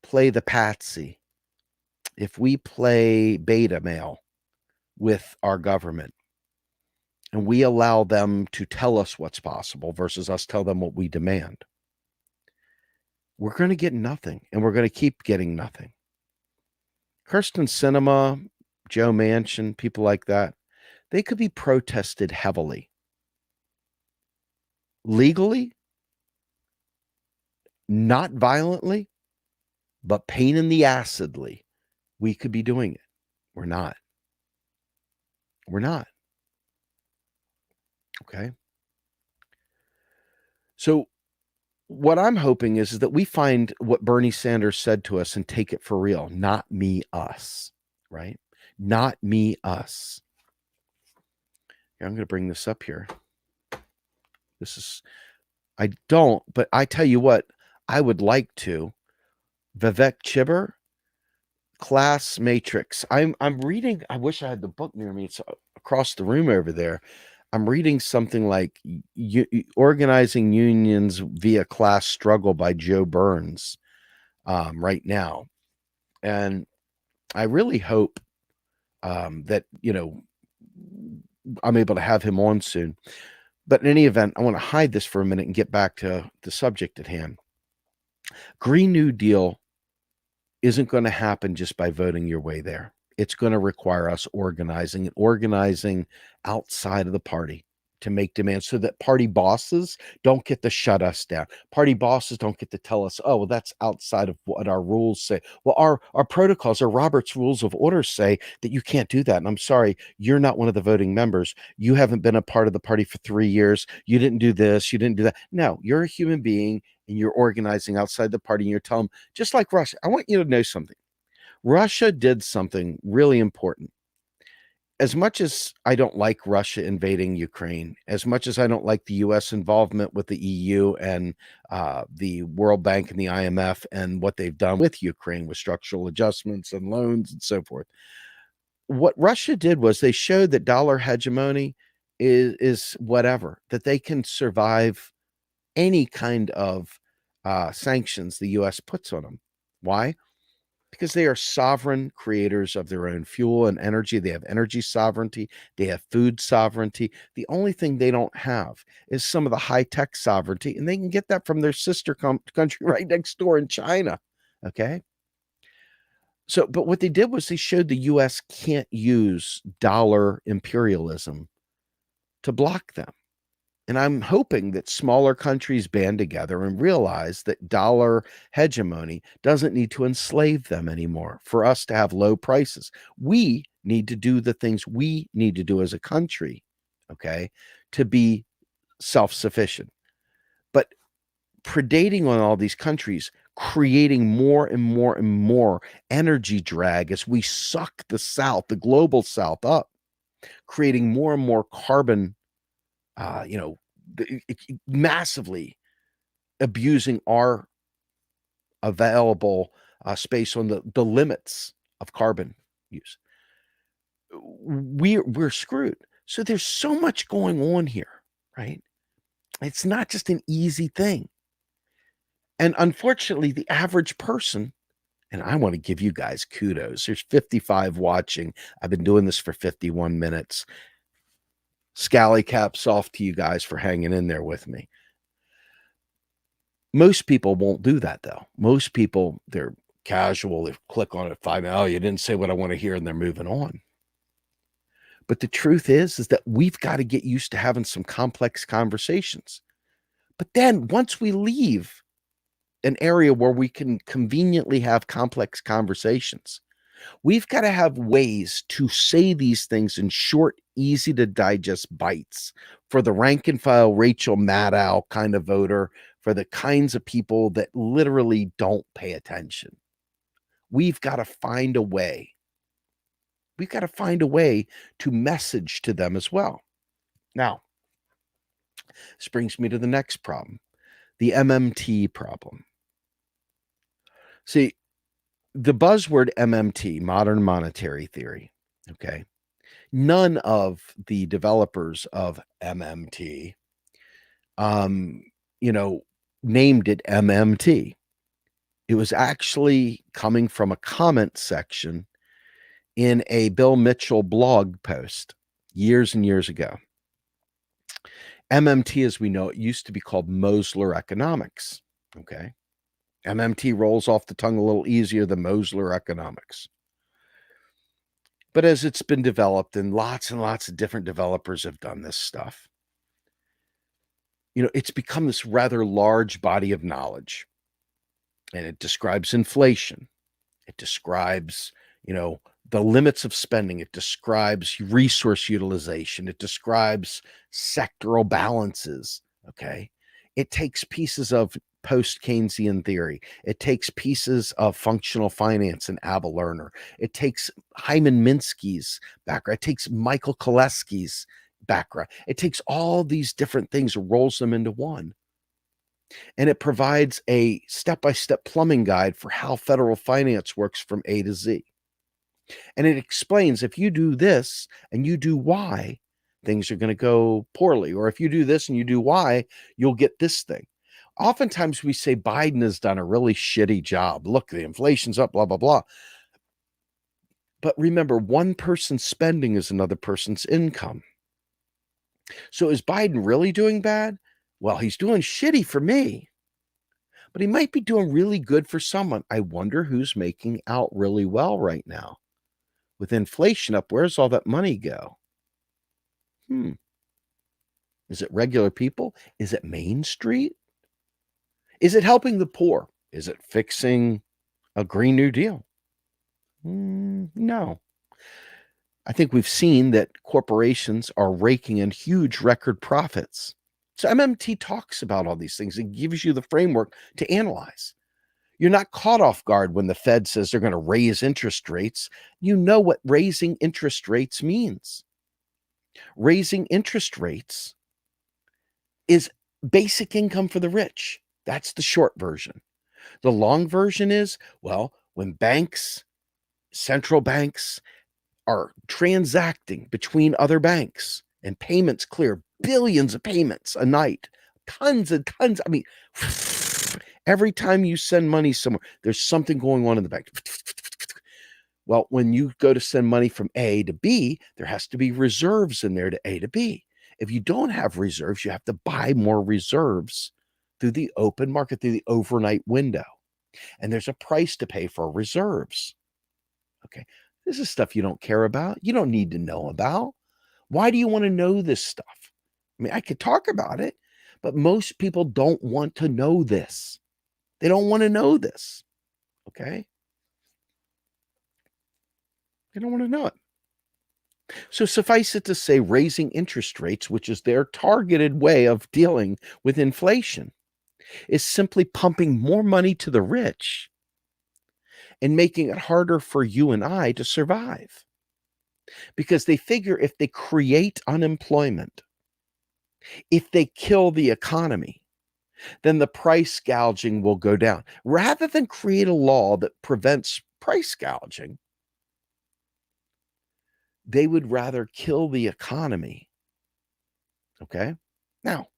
play the patsy, if we play beta male with our government, and we allow them to tell us what's possible versus us tell them what we demand, we're going to get nothing, and we're going to keep getting nothing. Kirsten Sinema, Joe Manchin, people like that, they could be protested heavily. Legally, not violently, but pain in the acidly, we could be doing it. We're not. We're not. Okay. So what I'm hoping is that we find what Bernie Sanders said to us and take it for real. Not me, us, right? Not me, us. Here, I'm going to bring this up here. I don't, but I tell you what, I would like to. Vivek Chibber, Class Matrix. I'm reading, I wish I had the book near me. It's across the room over there. I'm reading something like Organizing Unions Via Class Struggle by Joe Burns right now. And I really hope that, I'm able to have him on soon. But in any event, I want to hide this for a minute and get back to the subject at hand. Green New Deal isn't going to happen just by voting your way there. It's going to require us organizing outside of the party to make demands so that party bosses don't get to shut us down. Party bosses don't get to tell us, oh, well, that's outside of what our rules say. Well, our protocols, our Robert's Rules of Order say that you can't do that. And I'm sorry, you're not one of the voting members. You haven't been a part of the party for 3 years. You didn't do this. You didn't do that. No, you're a human being and you're organizing outside the party and you're telling them, just like Russia, I want you to know something. Russia did something really important. As much as I don't like Russia invading Ukraine, as much as I don't like the U.S. involvement with the EU and the World Bank and the IMF and what they've done with Ukraine with structural adjustments and loans and so forth, what Russia did was they showed that dollar hegemony is whatever, that they can survive any kind of sanctions the U.S. puts on them. Why? Because they are sovereign creators of their own fuel and energy. They have energy sovereignty. They have food sovereignty. The only thing they don't have is some of the high-tech sovereignty, and they can get that from their sister country right next door in China, okay? So, but what they did was they showed the US can't use dollar imperialism to block them. And I'm hoping that smaller countries band together and realize that dollar hegemony doesn't need to enslave them anymore for us to have low prices. We need to do the things we need to do as a country, okay, to be self sufficient. But predating on all these countries, creating more and more and more energy drag as we suck the South, the global South up, creating more and more carbon, you know, massively abusing our available space on the limits of carbon use. We're screwed. So there's so much going on here, right? It's not just an easy thing. And unfortunately, the average person, and I want to give you guys kudos. There's 55 watching. I've been doing this for 51 minutes. Scally caps off to you guys for hanging in there with me. Most people won't do that, though. Most people, they're casual. They click on it 5 minutes. Oh, you didn't say what I want to hear, and they're moving on. But the truth is that we've got to get used to having some complex conversations. But then once we leave an area where we can conveniently have complex conversations, we've got to have ways to say these things in short, easy to digest bites for the rank and file Rachel Maddow kind of voter, for the kinds of people that literally don't pay attention. We've got to find a way. We've got to find a way to message to them as well. Now, this brings me to the next problem, the MMT problem. See, the buzzword MMT, modern monetary theory, okay, none of the developers of MMT, named it MMT. It was actually coming from a comment section in a Bill Mitchell blog post years and years ago. MMT, as we know, it used to be called Mosler economics, okay? MMT rolls off the tongue a little easier than Mosler economics. But as it's been developed, and lots of different developers have done this stuff, it's become this rather large body of knowledge. And it describes inflation. It describes, the limits of spending. It describes resource utilization. It describes sectoral balances, okay? It takes pieces of post-Keynesian theory. It takes pieces of functional finance and Abel Lerner. It takes Hyman Minsky's background. It takes Michael Koleski's background. It takes all these different things, rolls them into one. And it provides a step-by-step plumbing guide for how federal finance works from A to Z. And it explains if you do this and you do Y, things are going to go poorly. Or if you do this and you do Y, you'll get this thing. Oftentimes we say Biden has done a really shitty job. Look, the inflation's up, blah, blah, blah. But remember, one person's spending is another person's income. So is Biden really doing bad? Well, he's doing shitty for me. But he might be doing really good for someone. I wonder who's making out really well right now. With inflation up, where's all that money go? Is it regular people? Is it Main Street? Is it helping the poor? Is it fixing a Green New Deal? No. I think we've seen that corporations are raking in huge record profits. So MMT talks about all these things. It gives you the framework to analyze. You're not caught off guard when the Fed says they're going to raise interest rates. You know what raising interest rates means. Raising interest rates is basic income for the rich. That's the short version. The long version is, well, when banks, central banks are transacting between other banks and payments clear, billions of payments a night, tons and tons. I mean, every time you send money somewhere, there's something going on in the bank. Well, when you go to send money from A to B, there has to be reserves in there to A to B. If you don't have reserves, you have to buy more reserves through the open market, through the overnight window. And there's a price to pay for reserves. Okay. This is stuff you don't care about. You don't need to know about. Why do you want to know this stuff? I mean, I could talk about it, but most people don't want to know this. They don't want to know this. Okay. They don't want to know it. So suffice it to say, raising interest rates, which is their targeted way of dealing with inflation, is simply pumping more money to the rich and making it harder for you and I to survive. Because they figure if they create unemployment, if they kill the economy, then the price gouging will go down. Rather than create a law that prevents price gouging, they would rather kill the economy. Okay. Now,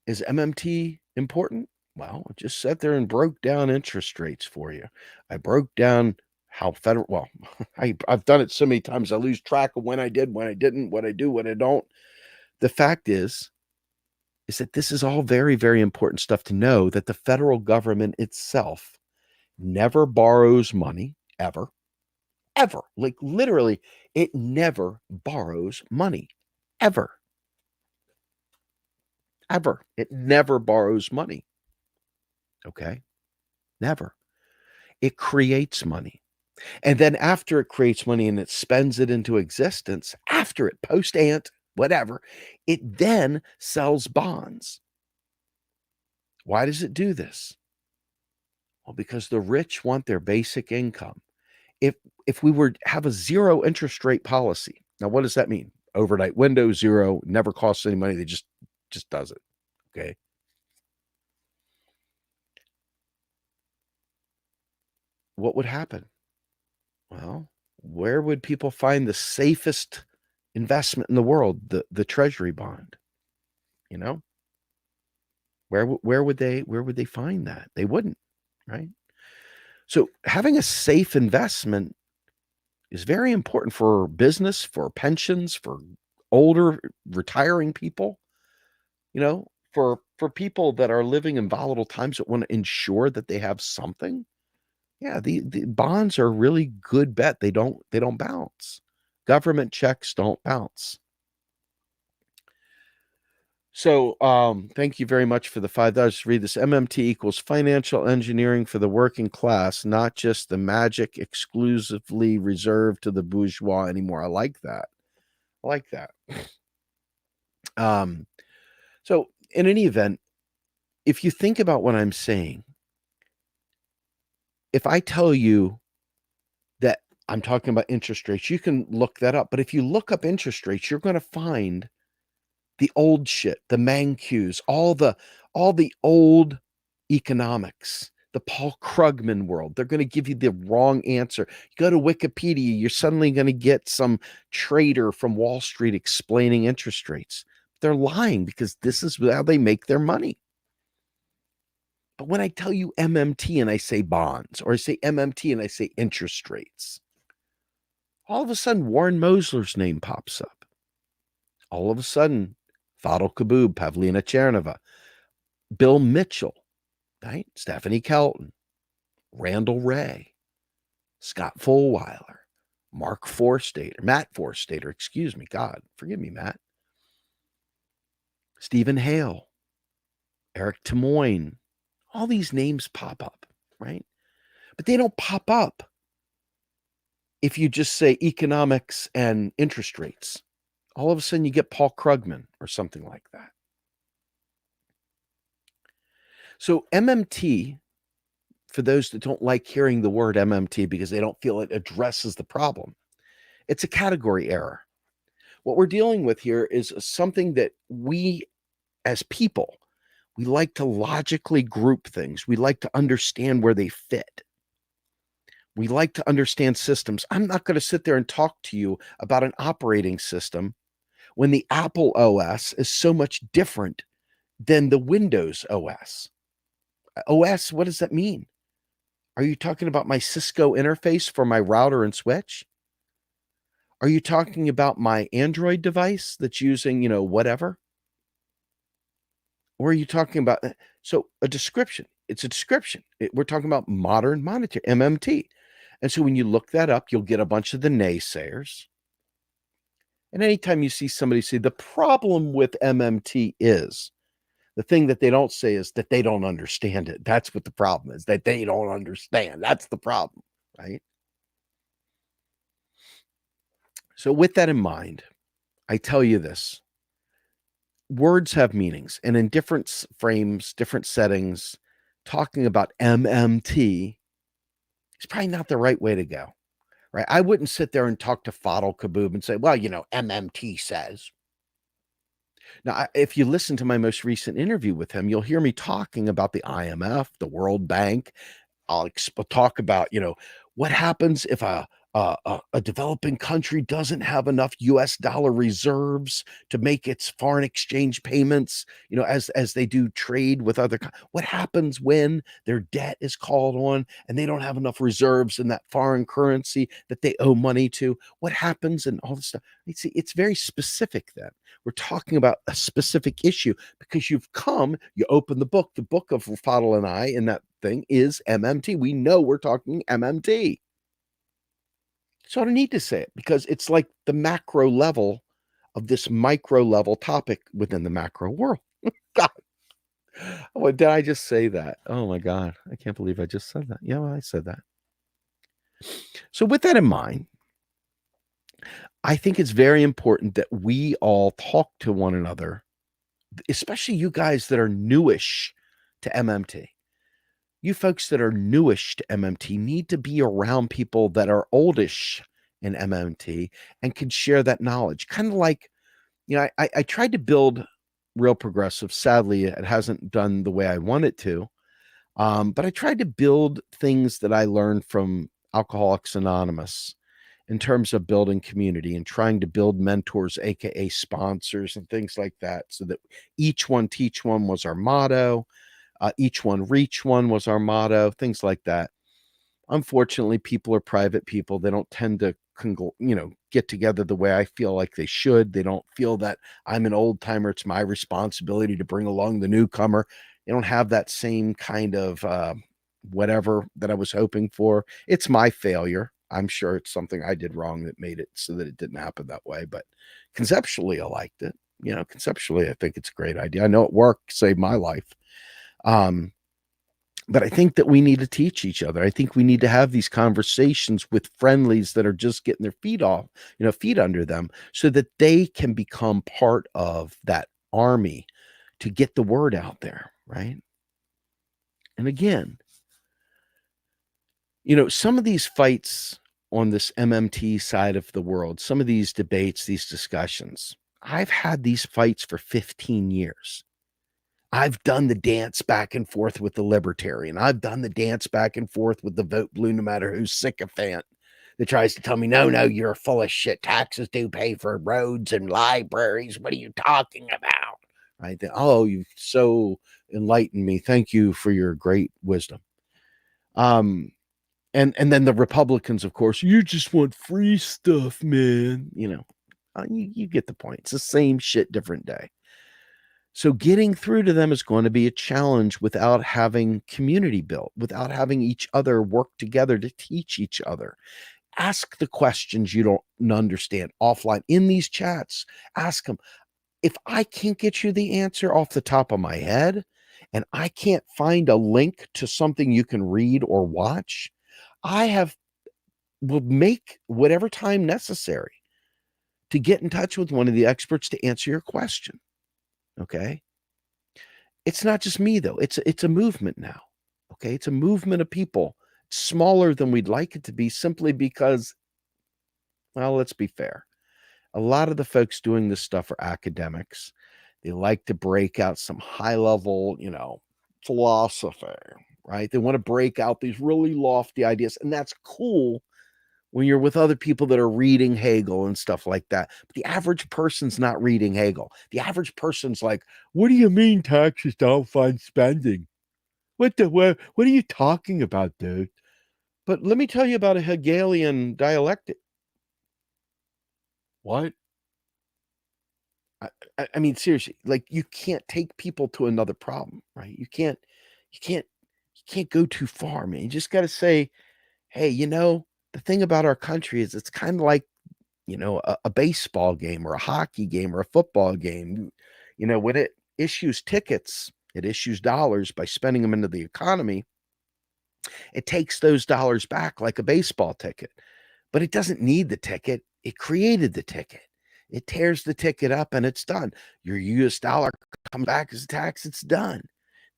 is MMT important? Well, I just sat there and broke down interest rates for you. I broke down how federal, well, I've done it so many times, I lose track of when I did, when I didn't, what I do, what I don't. The fact is that this is all very, very important stuff to know, that the federal government itself never borrows money, ever, ever. Like literally, it never borrows money, ever. Ever. It never borrows money. Okay. Never. It creates money. And then after it creates money and it spends it into existence, after it, post ant, whatever, it then sells bonds. Why does it do this? Well, because the rich want their basic income. If we were have a zero interest rate policy, now what does that mean? Overnight window, zero, never costs any money. They just does it. Okay. What would happen? Well, where would people find the safest investment in the world? The treasury bond. You know, where would they find that? They wouldn't, right? So having a safe investment is very important for business, for pensions, for older retiring people, for people that are living in volatile times that want to ensure that they have something. Yeah, the bonds are a really good bet. They don't bounce. Government checks don't bounce. So thank you very much for the $5. Read this. MMT equals financial engineering for the working class, not just the magic exclusively reserved to the bourgeois anymore. I like that. I like that. So in any event, if you think about what I'm saying, if I tell you that I'm talking about interest rates, you can look that up. But if you look up interest rates, you're going to find the old shit, the Mancu's, all the old economics, the Paul Krugman world. They're going to give you the wrong answer. You go to Wikipedia, you're suddenly going to get some trader from Wall Street explaining interest rates. They're lying because this is how they make their money. But when I tell you MMT and I say bonds, or I say MMT and I say interest rates, all of a sudden Warren Mosler's name pops up. All of a sudden, Fadl Kaboub, Pavlina Chernova, Bill Mitchell, right? Stephanie Kelton, Randall Ray, Scott Fulweiler, Matt Forstater, excuse me, God, forgive me, Matt, Stephen Hale, Eric Timoyne, all these names pop up, right? But they don't pop up if you just say economics and interest rates. All of a sudden you get Paul Krugman or something like that. So MMT, for those that don't like hearing the word MMT because they don't feel it addresses the problem, it's a category error. What we're dealing with here is something that we as people, we like to logically group things. We like to understand where they fit. We like to understand systems. I'm not going to sit there and talk to you about an operating system when the Apple OS is so much different than the Windows OS. OS, what does that mean? Are you talking about my Cisco interface for my router and switch? Are you talking about my Android device that's using, whatever? Or are you talking about, so a description? It's a description. We're talking about modern monetary, MMT. And so when you look that up, you'll get a bunch of the naysayers. And anytime you see somebody say the problem with MMT is, the thing that they don't say is that they don't understand it. That's what the problem is, that they don't understand. That's the problem, right? So with that in mind, I tell you this. Words have meanings, and in different frames, different settings, talking about MMT is probably not the right way to go, right? I wouldn't sit there and talk to Fadl Kaboom and say, well, MMT says. Now, if you listen to my most recent interview with him, you'll hear me talking about the IMF, the World Bank. I'll talk about, what happens if a developing country doesn't have enough US dollar reserves to make its foreign exchange payments, as they do trade with other. What happens when their debt is called on and they don't have enough reserves in that foreign currency that they owe money to? What happens and all this stuff? You see, it's very specific then. We're talking about a specific issue because you open the book of Fadl and I, and that thing is MMT. We know we're talking MMT. So I don't need to say it because it's like the macro level of this micro level topic within the macro world. God. Oh, did I just say that? Oh my God. I can't believe I just said that. Yeah, well, I said that. So with that in mind, I think it's very important that we all talk to one another, especially you guys that are newish to MMT. You folks that are newish to MMT need to be around people that are oldish in MMT and can share that knowledge. Kind of like, I tried to build Real Progressive. Sadly, it hasn't done the way I want it to. But I tried to build things that I learned from Alcoholics Anonymous in terms of building community and trying to build mentors, aka sponsors and things like that, so that each one teach one was our motto. Each one reach one was our motto, things like that. Unfortunately, people are private people. They don't tend to, get together the way I feel like they should. They don't feel that I'm an old timer. It's my responsibility to bring along the newcomer. They don't have that same kind of whatever that I was hoping for. It's my failure. I'm sure it's something I did wrong that made it so that it didn't happen that way. But conceptually, I liked it. Conceptually, I think it's a great idea. I know it worked, saved my life. But I think that we need to teach each other. I think we need to have these conversations with friendlies that are just getting their feet under them, so that they can become part of that army to get the word out there, right? And again, some of these fights on this MMT side of the world, some of these debates, these discussions, I've had these fights for 15 years. I've done the dance back and forth with the libertarian. I've done the dance back and forth with the vote blue no matter who's sycophant that tries to tell me, no, you're full of shit. Taxes do pay for roads and libraries. What are you talking about? Right? Oh, you've so enlightened me. Thank you for your great wisdom. And then the Republicans, of course, you just want free stuff, man. You get the point. It's the same shit, different day. So getting through to them is going to be a challenge without having community built, without having each other work together to teach each other. Ask the questions you don't understand offline in these chats. Ask them. If I can't get you the answer off the top of my head, and I can't find a link to something you can read or watch, will make whatever time necessary to get in touch with one of the experts to answer your question. Okay. It's not just me though. It's a movement now. Okay. It's a movement of people. It's smaller than we'd like it to be, simply because, well, let's be fair. A lot of the folks doing this stuff are academics. They like to break out some high level, philosophy, right? They want to break out these really lofty ideas, and that's cool when you're with other people that are reading Hegel and stuff like that. But the average person's not reading Hegel. The average person's like, what do you mean taxes don't fund spending? What are you talking about, dude? But let me tell you about a Hegelian dialectic. What? I mean, seriously, like, you can't take people to another problem, right? You can't go too far, man. You just got to say, hey, The thing about our country is it's kind of like, a baseball game or a hockey game or a football game. When it issues tickets, it issues dollars by spending them into the economy. It takes those dollars back like a baseball ticket, but it doesn't need the ticket. It created the ticket. It tears the ticket up and it's done. Your US dollar comes back as a tax, it's done.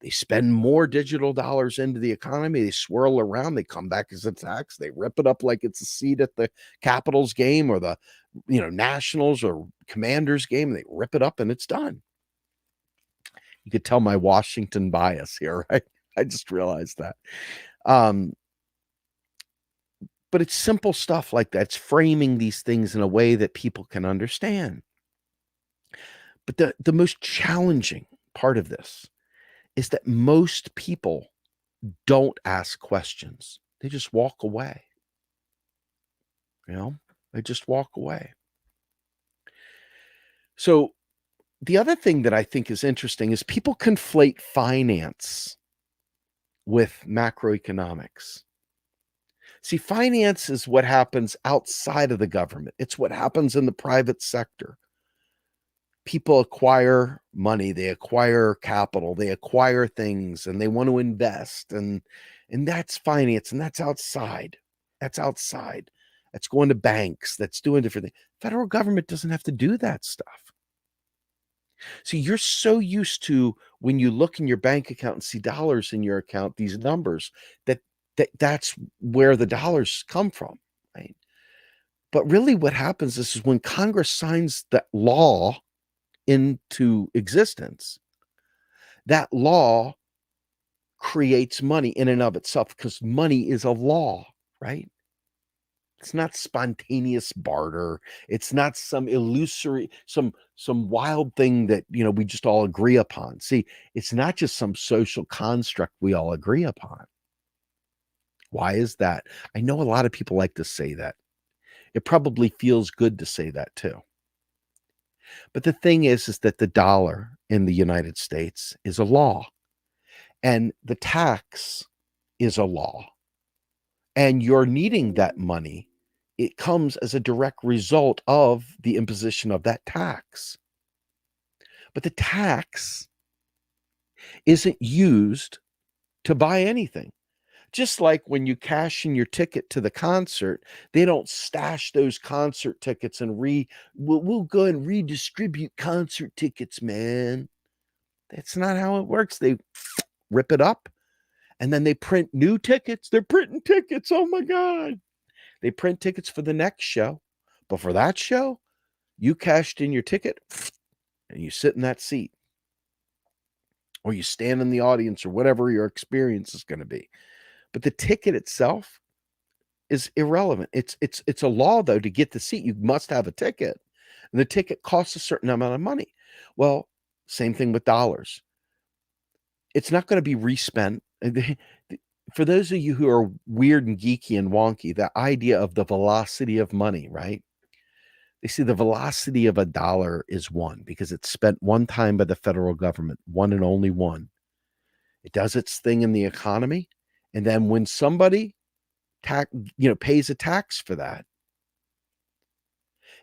They spend more digital dollars into the economy. They swirl around. They come back as a tax. They rip it up like it's a seat at the Capitals game or the, Nationals or Commanders game. They rip it up and it's done. You could tell my Washington bias here, right? I just realized that. But it's simple stuff like that. It's framing these things in a way that people can understand. But the most challenging part of this is that most people don't ask questions. They just walk away. They just walk away. So the other thing that I think is interesting is people conflate finance with macroeconomics. See, finance is what happens outside of the government. It's what happens in the private sector. People acquire money, they acquire capital, they acquire things, and they want to invest, and that's finance, and that's outside. That's outside. That's going to banks. That's doing different things. Federal government doesn't have to do that stuff. So you're so used to when you look in your bank account and see dollars in your account, these numbers, that's where the dollars come from, right? But really what happens is when Congress signs that law into existence, that law creates money in and of itself because money is a law, right? It's not spontaneous barter. It's not some illusory, some wild thing that, we just all agree upon. See, it's not just some social construct we all agree upon. Why is that? I know a lot of people like to say that. It probably feels good to say that too. But the thing is that the dollar in the United States is a law, and the tax is a law. And you're needing that money. It comes as a direct result of the imposition of that tax. But the tax isn't used to buy anything. Just like when you cash in your ticket to the concert, they don't stash those concert tickets and we'll go and redistribute concert tickets, man. That's not how it works. They rip it up and then they print new tickets. They're printing tickets. Oh my God. They print tickets for the next show. But for that show, you cashed in your ticket and you sit in that seat. Or you stand in the audience or whatever your experience is going to be. But the ticket itself is irrelevant. It's a law, though, to get the seat. You must have a ticket. And the ticket costs a certain amount of money. Well, same thing with dollars. It's not going to be respent. For those of you who are weird and geeky and wonky, the idea of the velocity of money, right? They say the velocity of a dollar is one because it's spent one time by the federal government, one and only one. It does its thing in the economy. And then when somebody pays a tax for that,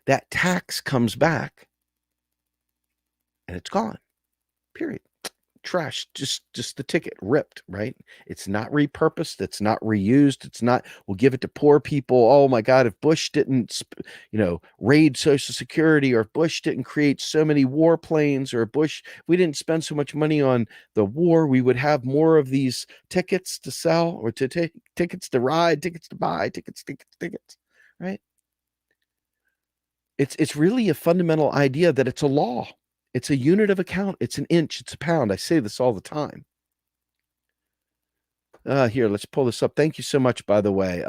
that tax comes back and it's gone. Period. Trash, just the ticket ripped, right? It's not repurposed. It's not reused. It's not, we'll give it to poor people. Oh my God, if Bush didn't, raid Social Security, or if Bush didn't create so many warplanes, or if we didn't spend so much money on the war, we would have more of these tickets to sell or to take tickets to ride, tickets to buy, tickets, right? It's really a fundamental idea that it's a law. It's a unit of account. It's an inch. It's a pound. I say this all the time. Here, let's pull this up. Thank you so much, by the way.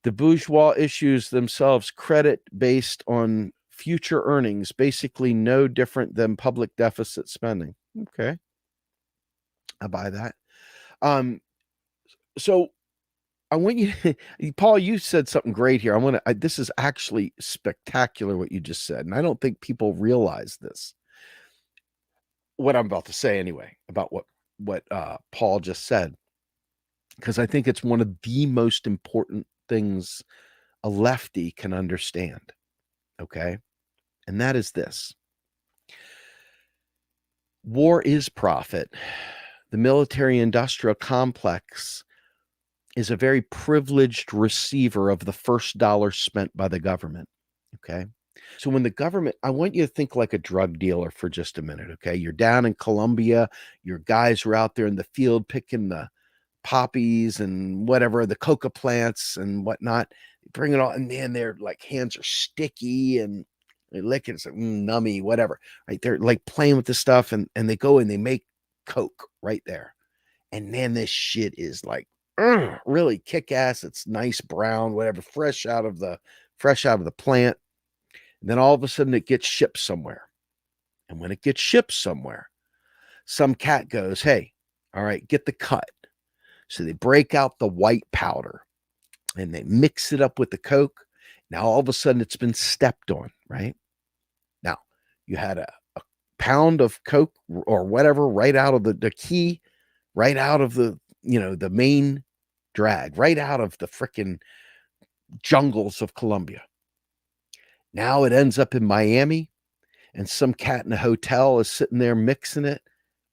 The bourgeois issues themselves credit based on future earnings, basically no different than public deficit spending. Okay. I buy that. So I want you, Paul, you said something great here. This is actually spectacular what you just said. And I don't think people realize this. What I'm about to say anyway, about what Paul just said, because I think it's one of the most important things a lefty can understand, okay? And that is this. War is profit. The military-industrial complex is a very privileged receiver of the first dollar spent by the government, okay? So when the government, I want you to think like a drug dealer for just a minute, okay? You're down in Colombia, your guys are out there in the field picking the poppies and whatever, the coca plants and whatnot. They bring it all, and man, their like hands are sticky and they lick it, it's like nummy, whatever, right? They're like playing with the stuff, and they go and they make coke right there. And man, this shit is like really kick ass. It's nice brown, whatever, fresh out of the plant. And then all of a sudden it gets shipped somewhere. And when it gets shipped somewhere, some cat goes, hey, all right, get the cut. So they break out the white powder and they mix it up with the coke. Now all of a sudden it's been stepped on, right? Now you had a pound of coke or whatever right out of the key, right out of the, the main drag, right out of the freaking jungles of Colombia. Now it ends up in Miami, and some cat in a hotel is sitting there mixing it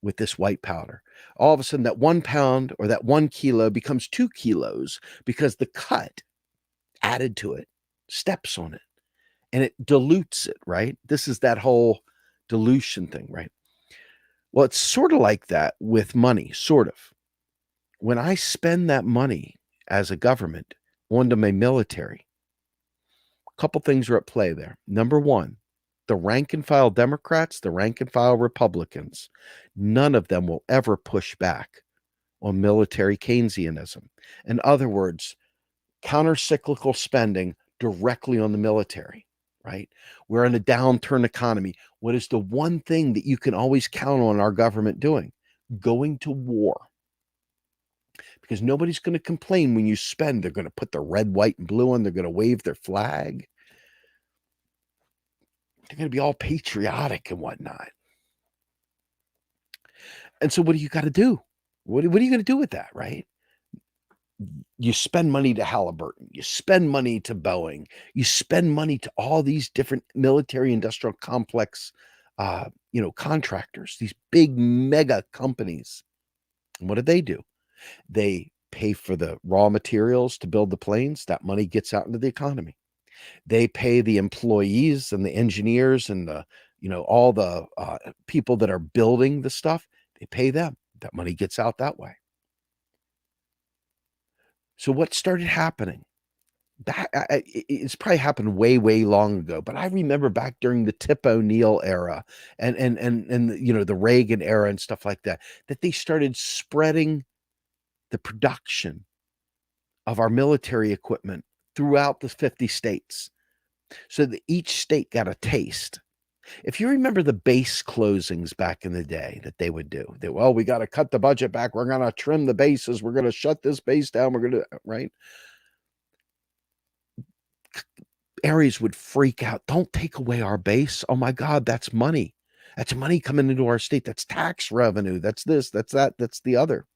with this white powder. All of a sudden, that 1 pound or that 1 kilo becomes 2 kilos because the cut added to it steps on it and it dilutes it, right? This is that whole dilution thing, right? Well, it's sort of like that with money, sort of. When I spend that money as a government onto my military, a couple things are at play there. Number one, the rank and file Democrats, the rank and file Republicans, none of them will ever push back on military Keynesianism. In other words, counter-cyclical spending directly on the military, right? We're in a downturn economy. What is the one thing that you can always count on our government doing? Going to war. Because nobody's going to complain when you spend. They're going to put the red, white, and blue on. They're going to wave their flag. They're going to be all patriotic and whatnot. And so what do you got to do? What are you going to do with that, right? You spend money to Halliburton. You spend money to Boeing. You spend money to all these different military industrial complex, contractors, these big mega companies. And what do? They pay for the raw materials to build the planes. That money gets out into the economy. They pay the employees and the engineers and all the people that are building the stuff. They pay them. That money gets out that way. So what started happening? It's probably happened way, way long ago, but I remember back during the Tip O'Neill era and the Reagan era and stuff like that, that they started spreading the production of our military equipment throughout the 50 states so that each state got a taste. If you remember the base closings back in the day that they would do, we got to cut the budget back. We're going to trim the bases. We're going to shut this base down. We're going to, right? Areas would freak out. Don't take away our base. Oh my God, that's money. That's money coming into our state. That's tax revenue. That's this, that's that, that's the other.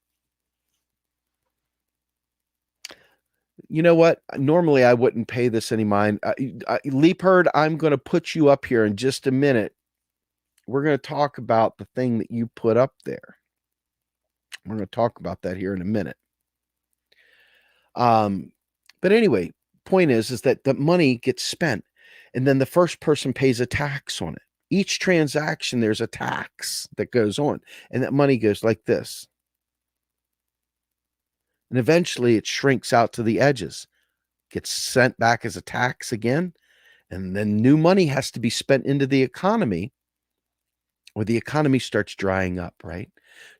You know what? Normally I wouldn't pay this any mind. Leapherd, I'm going to put you up here in just a minute. We're going to talk about the thing that you put up there. We're going to talk about that here in a minute. But anyway, point is that the money gets spent and then the first person pays a tax on it. Each transaction, there's a tax that goes on, and that money goes like this. And eventually it shrinks out to the edges, gets sent back as a tax again, and then new money has to be spent into the economy, or the economy starts drying up, right?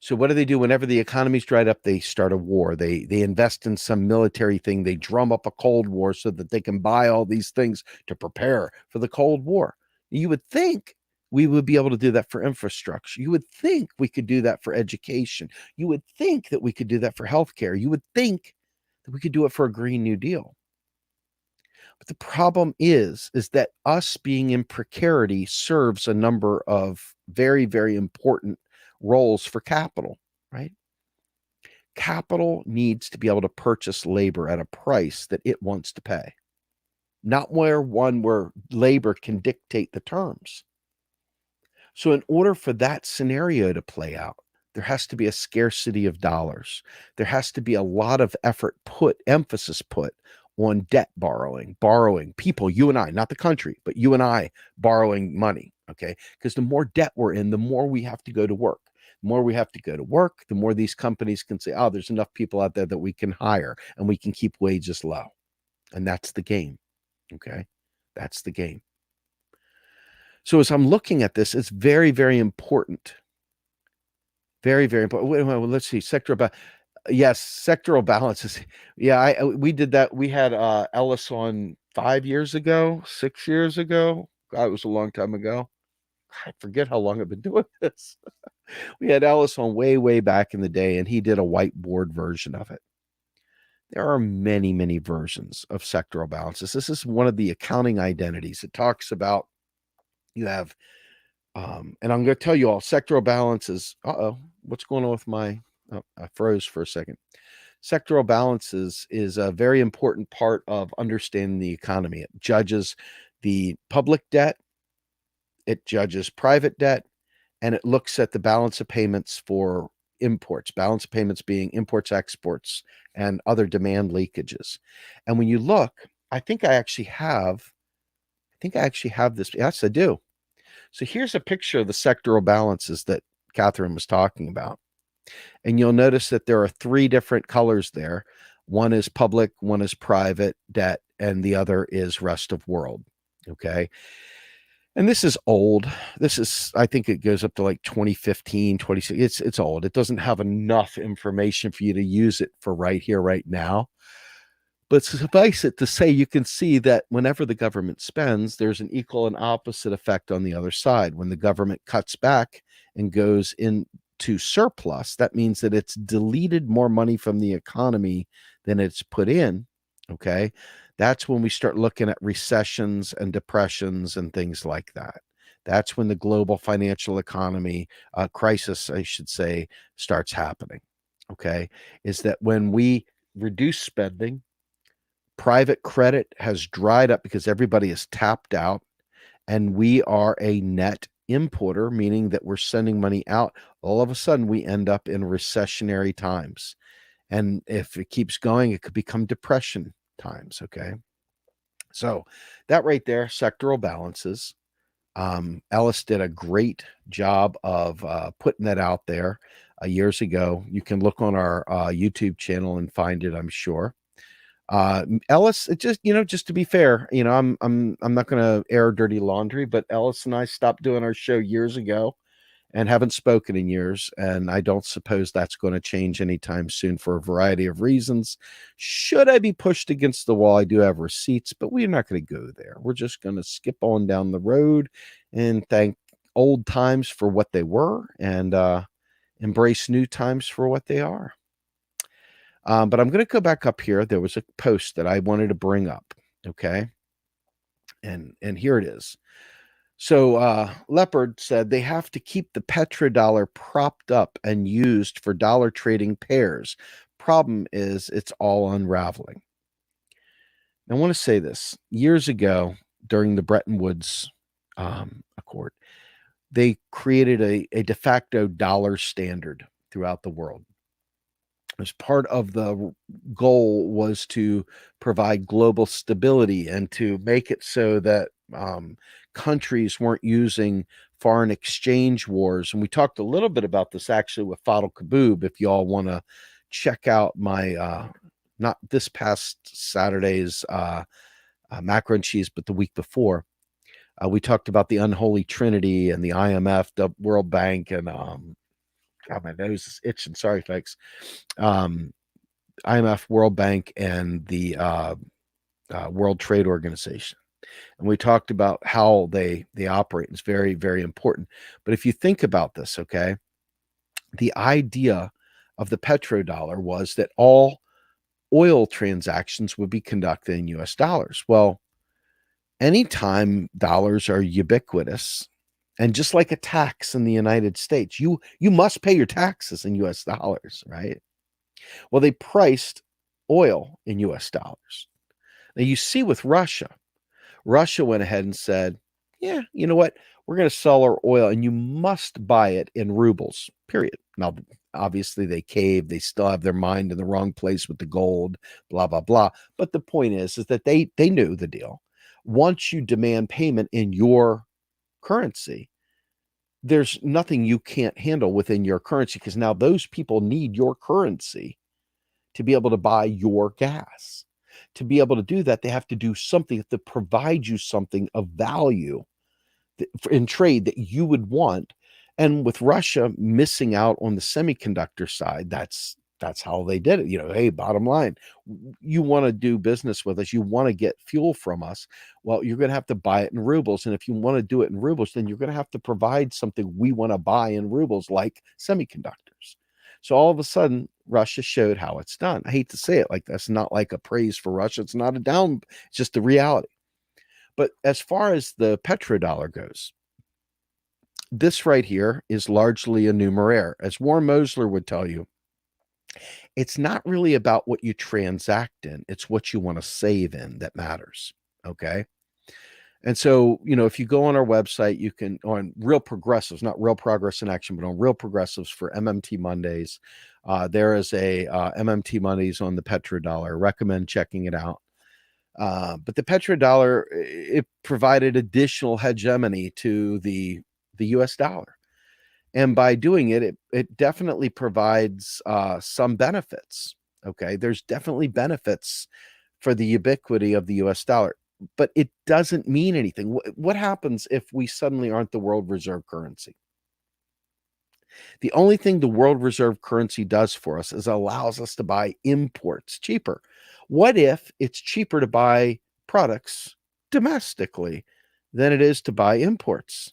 So what do? Whenever the economy's dried up, they start a war. They invest in some military thing. They drum up a Cold War so that they can buy all these things to prepare for the Cold War. You would think we would be able to do that for infrastructure. You would think we could do that for education. You would think that we could do that for healthcare. You would think that we could do it for a Green New Deal. But the problem is that us being in precarity serves a number of very, very important roles for capital, right? capital needs to be able to purchase labor at a price that it wants to pay, not one where labor can dictate the terms. So in order for that scenario to play out, there has to be a scarcity of dollars. There has to be a lot of emphasis put on debt borrowing, people, you and I, not the country, but you and I borrowing money, okay? Because the more debt we're in, the more we have to go to work. The more we have to go to work, the more these companies can say, oh, there's enough people out there that we can hire and we can keep wages low. And that's the game, okay? That's the game. So as I'm looking at this, it's very, very important. Very, very important. Well, let's see. Yes, sectoral balances. Yeah, we did that. We had Ellis on 5 years ago, 6 years ago. God, it was a long time ago. I forget how long I've been doing this. We had Ellis on way, way back in the day, and he did a whiteboard version of it. There are many, many versions of sectoral balances. This is one of the accounting identities. It talks about you have, and I'm going to tell you all, sectoral balances. What's going on with my? Oh, I froze for a second. Sectoral balances is a very important part of understanding the economy. It judges the public debt, it judges private debt, and it looks at the balance of payments for imports, balance of payments being imports, exports, and other demand leakages. And when you look, I think I actually have this. Yes, I do. So here's a picture of the sectoral balances that Catherine was talking about. And you'll notice that there are 3 different colors there. One is public, one is private debt, and the other is rest of world. Okay. And this is old. I think it goes up to like 2015, 26. It's old. It doesn't have enough information for you to use it for right here, right now. But suffice it to say, you can see that whenever the government spends, there's an equal and opposite effect on the other side. When the government cuts back and goes into surplus, that means that it's deleted more money from the economy than it's put in. Okay. That's when we start looking at recessions and depressions and things like that. That's when the global financial economy crisis, I should say, starts happening. Okay. Is that when we reduce spending, private credit has dried up because everybody is tapped out, and we are a net importer, meaning that we're sending money out. All of a sudden, we end up in recessionary times. And if it keeps going, it could become depression times. Okay. So that right there, sectoral balances. Ellis did a great job of putting that out there years ago. You can look on our YouTube channel and find it, I'm sure. Ellis, it just to be fair, I'm not going to air dirty laundry, but Ellis and I stopped doing our show years ago and haven't spoken in years, and I don't suppose that's going to change anytime soon for a variety of reasons. Should I be pushed against the wall, I do have receipts, but we're not going to go there. We're just going to skip on down the road and thank old times for what they were and embrace new times for what they are. But I'm going to go back up here. There was a post that I wanted to bring up. Okay. And here it is. So Leopard said they have to keep the petrodollar propped up and used for dollar trading pairs. Problem is it's all unraveling. I want to say this. Years ago, during the Bretton Woods Accord, they created a de facto dollar standard throughout the world. As part of the goal was to provide global stability and to make it so that countries weren't using foreign exchange wars. And we talked a little bit about this actually with Fadl Kaboub. If y'all want to check out my, not this past Saturday's Macro and Cheese, but the week before, we talked about the unholy trinity and the IMF, the World Bank, and God, my nose is itching. Sorry, folks. IMF, World Bank, and the World Trade Organization. And we talked about how they operate. It's very, very important. But if you think about this, okay, the idea of the petrodollar was that all oil transactions would be conducted in US dollars. Well, anytime dollars are ubiquitous, and just like a tax in the United States, you must pay your taxes in US dollars, right? Well, they priced oil in US dollars. Now you see with Russia went ahead and said, yeah, you know what? We're going to sell our oil and you must buy it in rubles, period. Now, obviously, they caved. They still have their mind in the wrong place with the gold, blah, blah, blah. But the point is that they knew the deal. Once you demand payment in your currency, there's nothing you can't handle within your currency because now those people need your currency to be able to buy your gas. To be able to do that, they have to do something to provide you something of value in trade that you would want. And with Russia missing out on the semiconductor side, that's how they did it. Hey, bottom line, you want to do business with us, you want to get fuel from us. Well, you're going to have to buy it in rubles. And if you want to do it in rubles, then you're going to have to provide something we want to buy in rubles, like semiconductors. So all of a sudden, Russia showed how it's done. I hate to say it like that's not like a praise for Russia. It's not a down, it's just the reality. But as far as the petrodollar goes, this right here is largely a numeraire. As Warren Mosler would tell you, it's not really about what you transact in. It's what you want to save in that matters. Okay. And so, if you go on our website, you can, on Real Progressives, not Real Progress in Action, but on Real Progressives for MMT Mondays, there is a MMT Mondays on the petrodollar. I recommend checking it out. But the petrodollar, it provided additional hegemony to the US dollar. And by doing it, it definitely provides some benefits. Okay. There's definitely benefits for the ubiquity of the US dollar, but it doesn't mean anything. What happens if we suddenly aren't the world reserve currency? The only thing the world reserve currency does for us is allows us to buy imports cheaper. What if it's cheaper to buy products domestically than it is to buy imports?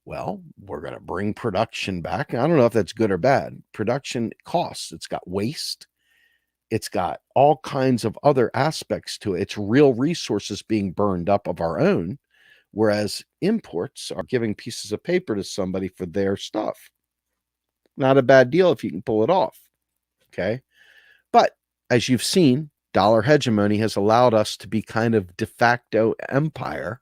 Well, we're going to bring production back. I don't know if that's good or bad. Production costs. It's got waste. It's got all kinds of other aspects to it. It's real resources being burned up of our own, whereas imports are giving pieces of paper to somebody for their stuff. Not a bad deal if you can pull it off. Okay. But as you've seen, dollar hegemony has allowed us to be kind of de facto empire,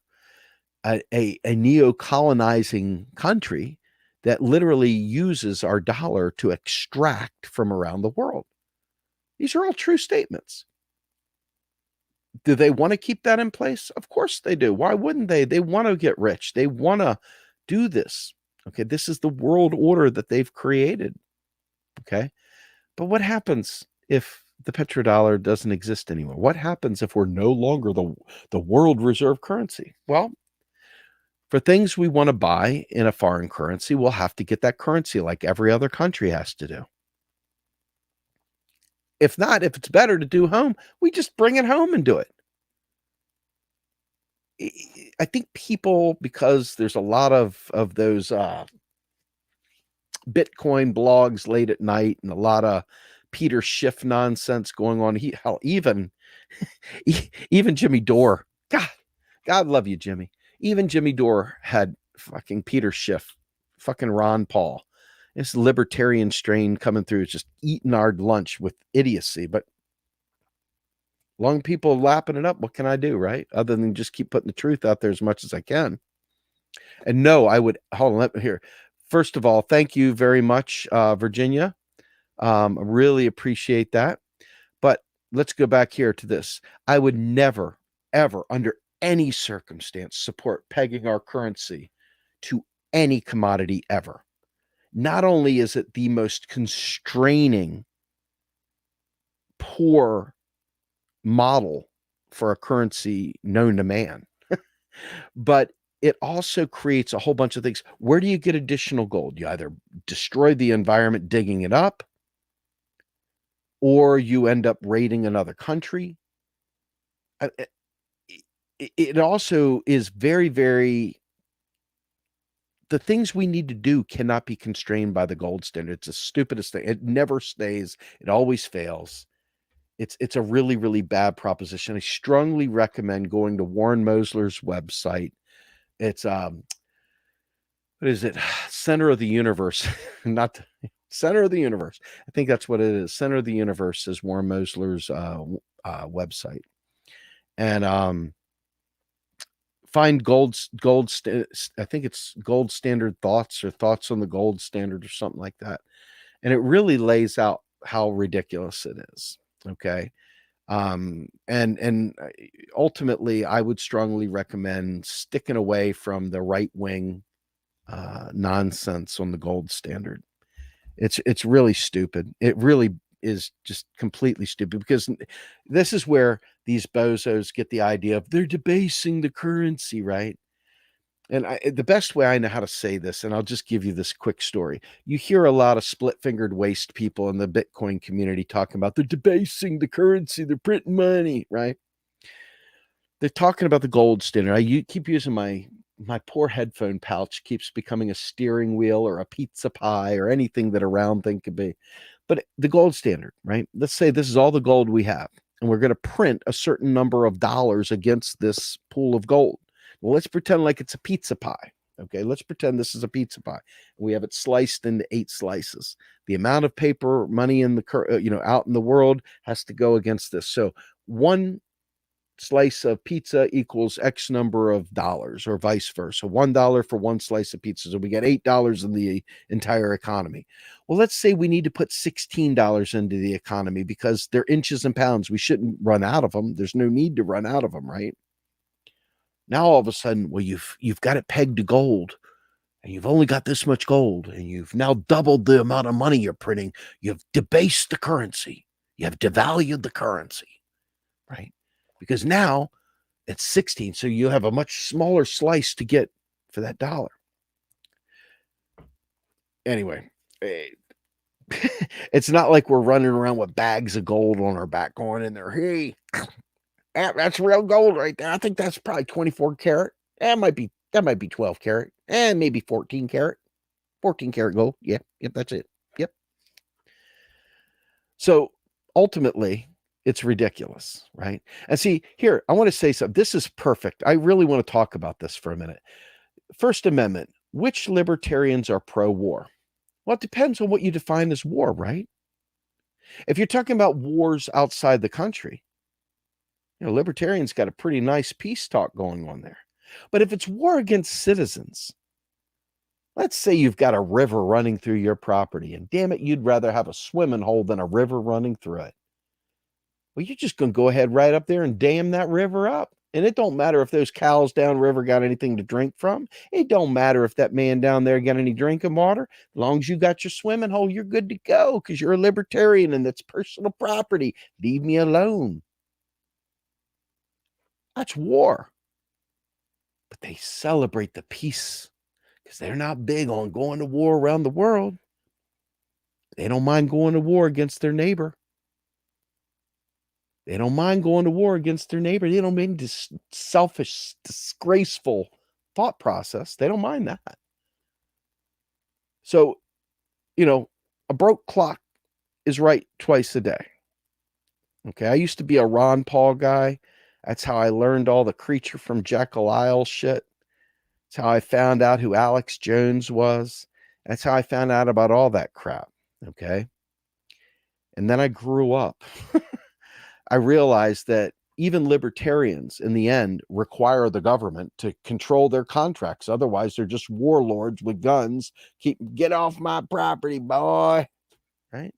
a neo-colonizing country that literally uses our dollar to extract from around the world. These are all true statements. Do they want to keep that in place? Of course they do. Why wouldn't they? They want to get rich. They want to do this. Okay, this is the world order that they've created. Okay, but what happens if the petrodollar doesn't exist anymore? What happens if we're no longer the world reserve currency? Well, for things we want to buy in a foreign currency, we'll have to get that currency like every other country has to do. If not, if it's better to do home, we just bring it home and do it. I think people, because there's a lot of those Bitcoin blogs late at night and a lot of Peter Schiff nonsense going on. Even Jimmy Dore. God love you, Jimmy. Even Jimmy Dore had fucking Peter Schiff, fucking Ron Paul. This libertarian strain coming through, just eating our lunch with idiocy. But long people lapping it up, what can I do, right? Other than just keep putting the truth out there as much as I can. And no, I would, hold on, let me hear. First of all, thank you very much, Virginia. I really appreciate that. But let's go back here to this. I would never, ever, under any circumstance, support pegging our currency to any commodity ever. Not only is it the most constraining, poor model for a currency known to man, but it also creates a whole bunch of things. Where do you get additional gold? You either destroy the environment digging it up, or you end up raiding another country. It also is very, very, the things we need to do cannot be constrained by the gold standard. It's the stupidest thing. It never stays. It always fails. It's a really, really bad proposition. I strongly recommend going to Warren Mosler's website. It's what is it? Center of the Universe. Not Center of the universe. I think that's what it is. Center of the universe is Warren Mosler's website. And find I think it's Gold Standard Thoughts or Thoughts on the Gold Standard or something like that. And it really lays out how ridiculous it is. Okay. And ultimately, I would strongly recommend sticking away from the right wing nonsense on the gold standard. It's really stupid. It really is just completely stupid, because this is where these bozos get the idea of they're debasing the currency, right? And the best way I know how to say this, and I'll just give you this quick story. You hear a lot of split-fingered waste people in the Bitcoin community talking about they're debasing the currency, they're printing money, right? They're talking about the gold standard. I keep using my poor headphone pouch keeps becoming a steering wheel or a pizza pie or anything that a round thing could be. But the gold standard, right? Let's say this is all the gold we have, and we're going to print a certain number of dollars against this pool of gold. Well, let's pretend like it's a pizza pie. Okay, let's pretend this is a pizza pie. We have it sliced into 8 slices. The amount of paper money in the out in the world has to go against this. So one slice of pizza equals X number of dollars, or vice versa. $1 for one slice of pizza. So we get $8 in the entire economy. Well, let's say we need to put $16 into the economy because they're inches and pounds. We shouldn't run out of them. There's no need to run out of them, right? Now all of a sudden, well, you've got it pegged to gold, and you've only got this much gold, and you've now doubled the amount of money you're printing. You've debased the currency. You have devalued the currency, right? Because now it's 16, so you have a much smaller slice to get for that dollar. Anyway, it's not like we're running around with bags of gold on our back going in there. Hey, that's real gold right there. I think that's probably 24 karat. That might be 12 karat, and maybe 14 karat. 14 karat gold. Yep, that's it. Yep. So ultimately, it's ridiculous, right? And see, here, I want to say something. This is perfect. I really want to talk about this for a minute. First Amendment. Which libertarians are pro-war? Well, it depends on what you define as war, right? If you're talking about wars outside the country, libertarians got a pretty nice peace talk going on there. But if it's war against citizens, let's say you've got a river running through your property, and damn it, you'd rather have a swimming hole than a river running through it. Well, you're just going to go ahead right up there and dam that river up. And it don't matter if those cows downriver got anything to drink from. It don't matter if that man down there got any drinking water. As long as you got your swimming hole, you're good to go, because you're a libertarian and that's personal property. Leave me alone. That's war. But they celebrate the peace because they're not big on going to war around the world. They don't mind going to war against their neighbor. They don't mind going to war against their neighbor. They don't mind this selfish, disgraceful thought process. They don't mind that. So, a broke clock is right twice a day. Okay, I used to be a Ron Paul guy. That's how I learned all the Creature from Jekyll Isle shit. That's how I found out who Alex Jones was. That's how I found out about all that crap. Okay. And then I grew up. I realized that even libertarians in the end require the government to control their contracts. Otherwise, they're just warlords with guns. Get off my property, boy. Right?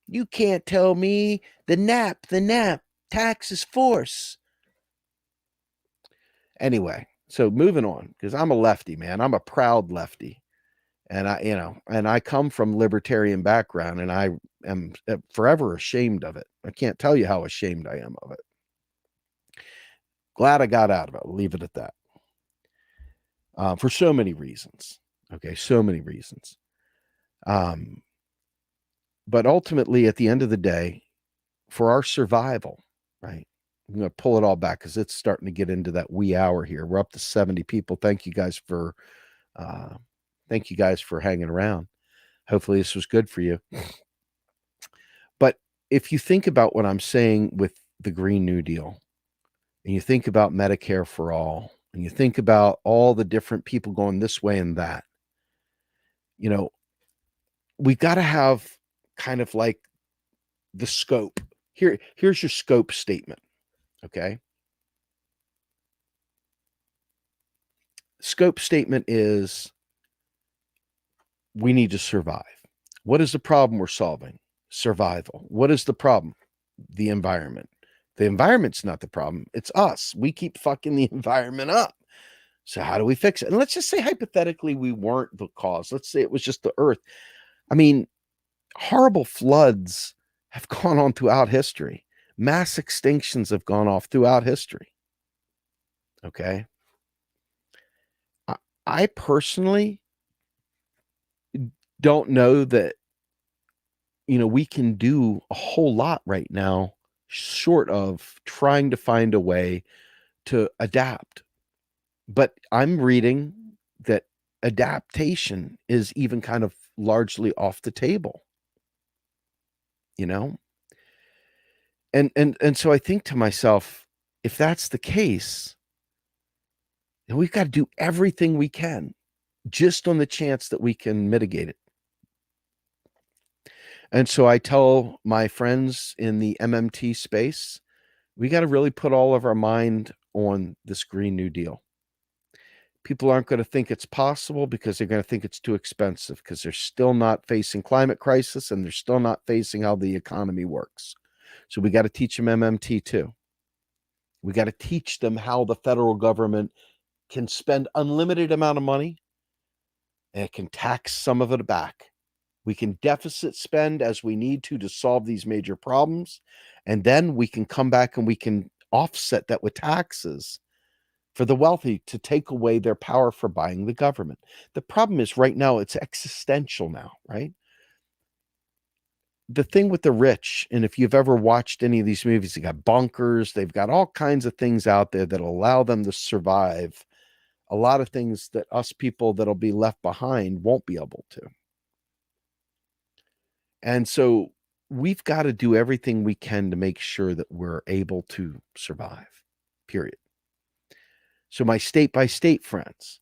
You can't tell me the nap, tax is force. Anyway, so moving on, because I'm a lefty, man. I'm a proud lefty. And I come from libertarian background, and I am forever ashamed of it. I can't tell you how ashamed I am of it. Glad I got out of it. I'll leave it at that. For so many reasons. Okay, so many reasons. But ultimately, at the end of the day, for our survival, right? I'm going to pull it all back because it's starting to get into that wee hour here. We're up to 70 people. Thank you guys for hanging around. Hopefully this was good for you. But if you think about what I'm saying with the Green New Deal, and you think about Medicare for all, and you think about all the different people going this way and that, we've got to have kind of like the scope. Here's your scope statement. Okay. Scope statement is we need to survive. What is the problem we're solving? Survival. What is the problem? The environment. The environment's not the problem. It's us. We keep fucking the environment up. So how do we fix it? And let's just say hypothetically we weren't the cause. Let's say it was just the earth. I mean, horrible floods have gone on throughout history. Mass extinctions have gone off throughout history. Okay. I personally don't know that, we can do a whole lot right now short of trying to find a way to adapt. But I'm reading that adaptation is even kind of largely off the table, you know? And so I think to myself, if that's the case, then we've got to do everything we can just on the chance that we can mitigate it. And so I tell my friends in the MMT space, we got to really put all of our mind on this Green New Deal. People aren't going to think it's possible because they're going to think it's too expensive because they're still not facing climate crisis and they're still not facing how the economy works. So we got to teach them MMT too. We got to teach them how the federal government can spend unlimited amount of money and it can tax some of it back. We can deficit spend as we need to solve these major problems. And then we can come back and we can offset that with taxes for the wealthy to take away their power for buying the government. The problem is right now it's existential now, right? The thing with the rich, and if you've ever watched any of these movies, they got bunkers, they've got all kinds of things out there that allow them to survive a lot of things that us people that'll be left behind won't be able to. And so we've got to do everything we can to make sure that we're able to survive, period. So my state by state friends,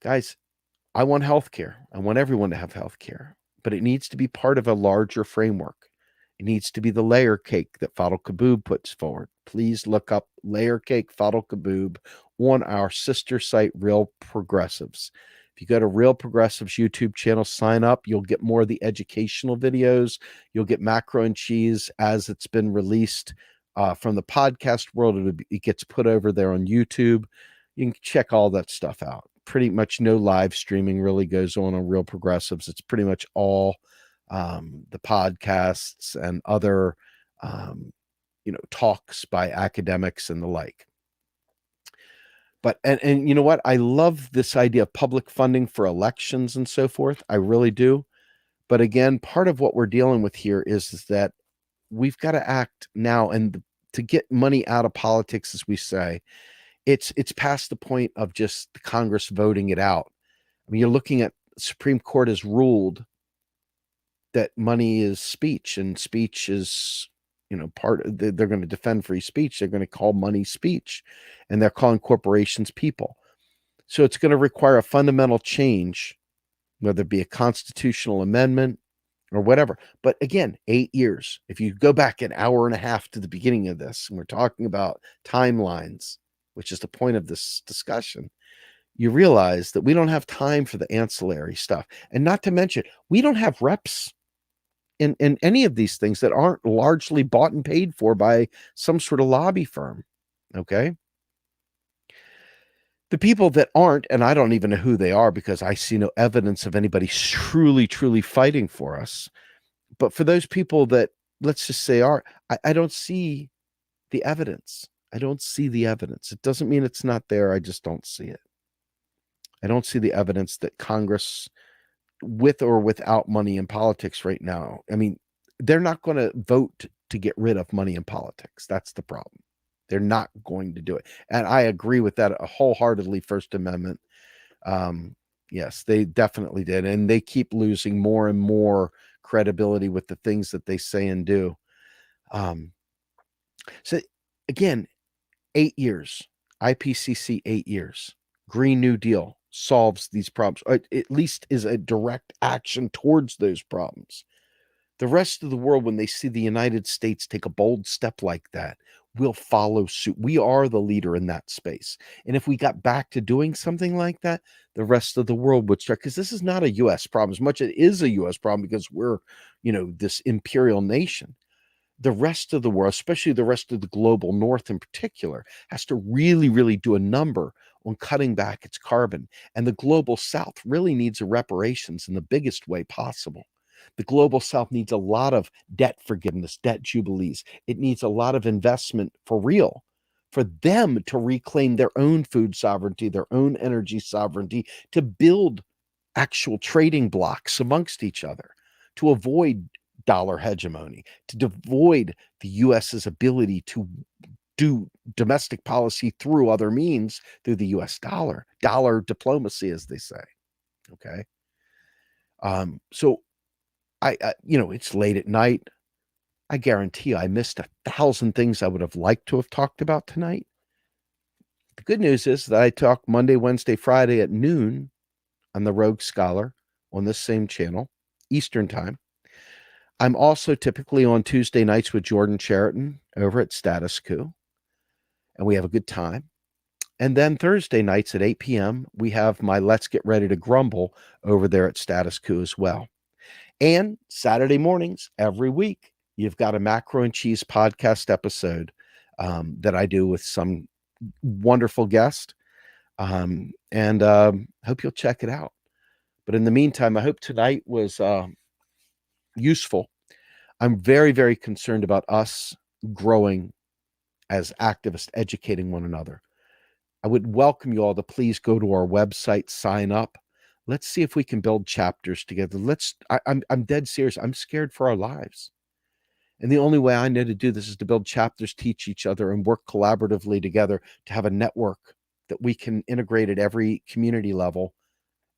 guys, I want healthcare. I want everyone to have healthcare, but it needs to be part of a larger framework. It needs to be the layer cake that Fadl Kaboub puts forward. Please look up Layer Cake Fadl Kaboub on our sister site, Real Progressives. If you go to Real Progressives YouTube channel, sign up. You'll get more of the educational videos. You'll get Macro and Cheese as it's been released from the podcast world. It gets put over there on YouTube. You can check all that stuff out. Pretty much no live streaming really goes on Real Progressives. It's pretty much all the podcasts and other talks by academics and the like. But and you know what? I love this idea of public funding for elections and so forth. I really do. But again, part of what we're dealing with here is that we've got to act now, and to get money out of politics, as we say, it's past the point of just the Congress voting it out. I mean, you're looking at the Supreme Court has ruled that money is speech, and speech is part of they're going to defend free speech. They're going to call money speech, and they're calling corporations people. So it's going to require a fundamental change, whether it be a constitutional amendment or whatever. But again, 8 years. If you go back an hour and a half to the beginning of this, and we're talking about timelines, which is the point of this discussion, you realize that we don't have time for the ancillary stuff. And not to mention, we don't have reps in any of these things that aren't largely bought and paid for by some sort of lobby firm. Okay. The people that aren't, and I don't even know who they are because I see no evidence of anybody truly, truly fighting for us. But for those people that, let's just say, are, I don't see the evidence. I don't see the evidence. It doesn't mean it's not there. I just don't see it. I don't see the evidence that Congress, with or without money in politics right now, I mean, they're not going to vote to get rid of money in politics. That's the problem. They're not going to do it. And I agree with that wholeheartedly. First Amendment. Yes, they definitely did. And they keep losing more and more credibility with the things that they say and do. So again, 8 years, IPCC, 8 years, Green New Deal, solves these problems, or at least is a direct action towards those problems. The rest of the world, when they see the United States take a bold step like that, will follow suit. We are the leader in that space. And if we got back to doing something like that, the rest of the world would start, because this is not a US problem, as much as it is a US problem because we're, this imperial nation. The rest of the world, especially the rest of the global north in particular, has to really, really do a number on cutting back its carbon. And the global south really needs a reparations in the biggest way possible. The global south needs a lot of debt forgiveness, debt jubilees. It needs a lot of investment for real, for them to reclaim their own food sovereignty, their own energy sovereignty, to build actual trading blocks amongst each other, to avoid dollar hegemony, to avoid the US's ability to do domestic policy through other means, through the US dollar diplomacy, as they say. Okay. So it's late at night. I guarantee you, I missed 1,000 things I would have liked to have talked about tonight. The good news is that I talk Monday, Wednesday, Friday at noon on the Rogue Scholar on this same channel, Eastern Time. I'm also typically on Tuesday nights with Jordan Chariton over at Status Quo, and we have a good time. And then Thursday nights at 8 p.m., we have my Let's Get Ready to Grumble over there at Status Quo as well. And Saturday mornings, every week, you've got a Macro and Cheese podcast episode that I do with some wonderful guest. And hope you'll check it out. But in the meantime, I hope tonight was useful. I'm very, very concerned about us growing as activists, educating one another. I would welcome you all to please go to our website, sign up. Let's see if we can build chapters together. I'm dead serious. I'm scared for our lives. And the only way I know to do this is to build chapters, teach each other, and work collaboratively together to have a network that we can integrate at every community level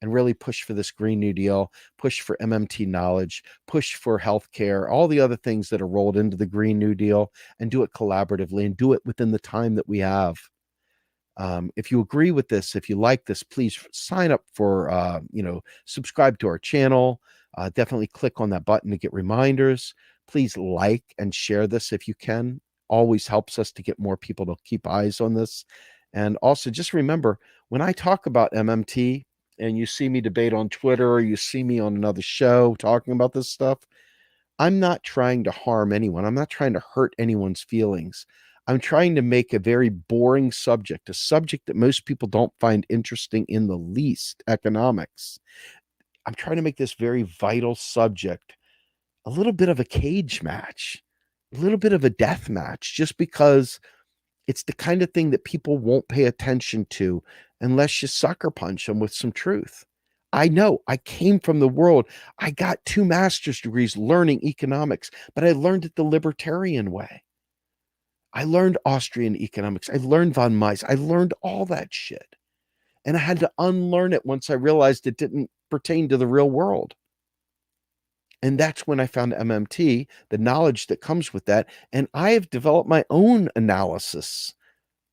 and really push for this Green New Deal, push for MMT knowledge, push for healthcare, all the other things that are rolled into the Green New Deal, and do it collaboratively and do it within the time that we have. If you agree with this, if you like this, please sign up for, subscribe to our channel. Definitely click on that button to get reminders. Please like and share this if you can. Always helps us to get more people to keep eyes on this. And also just remember, when I talk about MMT and you see me debate on Twitter, or you see me on another show talking about this stuff, I'm not trying to harm anyone. I'm not trying to hurt anyone's feelings. I'm trying to make a very boring subject, a subject that most people don't find interesting in the least, economics. I'm trying to make this very vital subject a little bit of a cage match, a little bit of a death match, just because it's the kind of thing that people won't pay attention to unless you sucker punch them with some truth. I know I came from the world. I got 2 master's degrees learning economics, but I learned it the libertarian way. I learned Austrian economics. I learned von Mises. I learned all that shit. And I had to unlearn it once I realized it didn't pertain to the real world. And that's when I found MMT, the knowledge that comes with that. And I have developed my own analysis,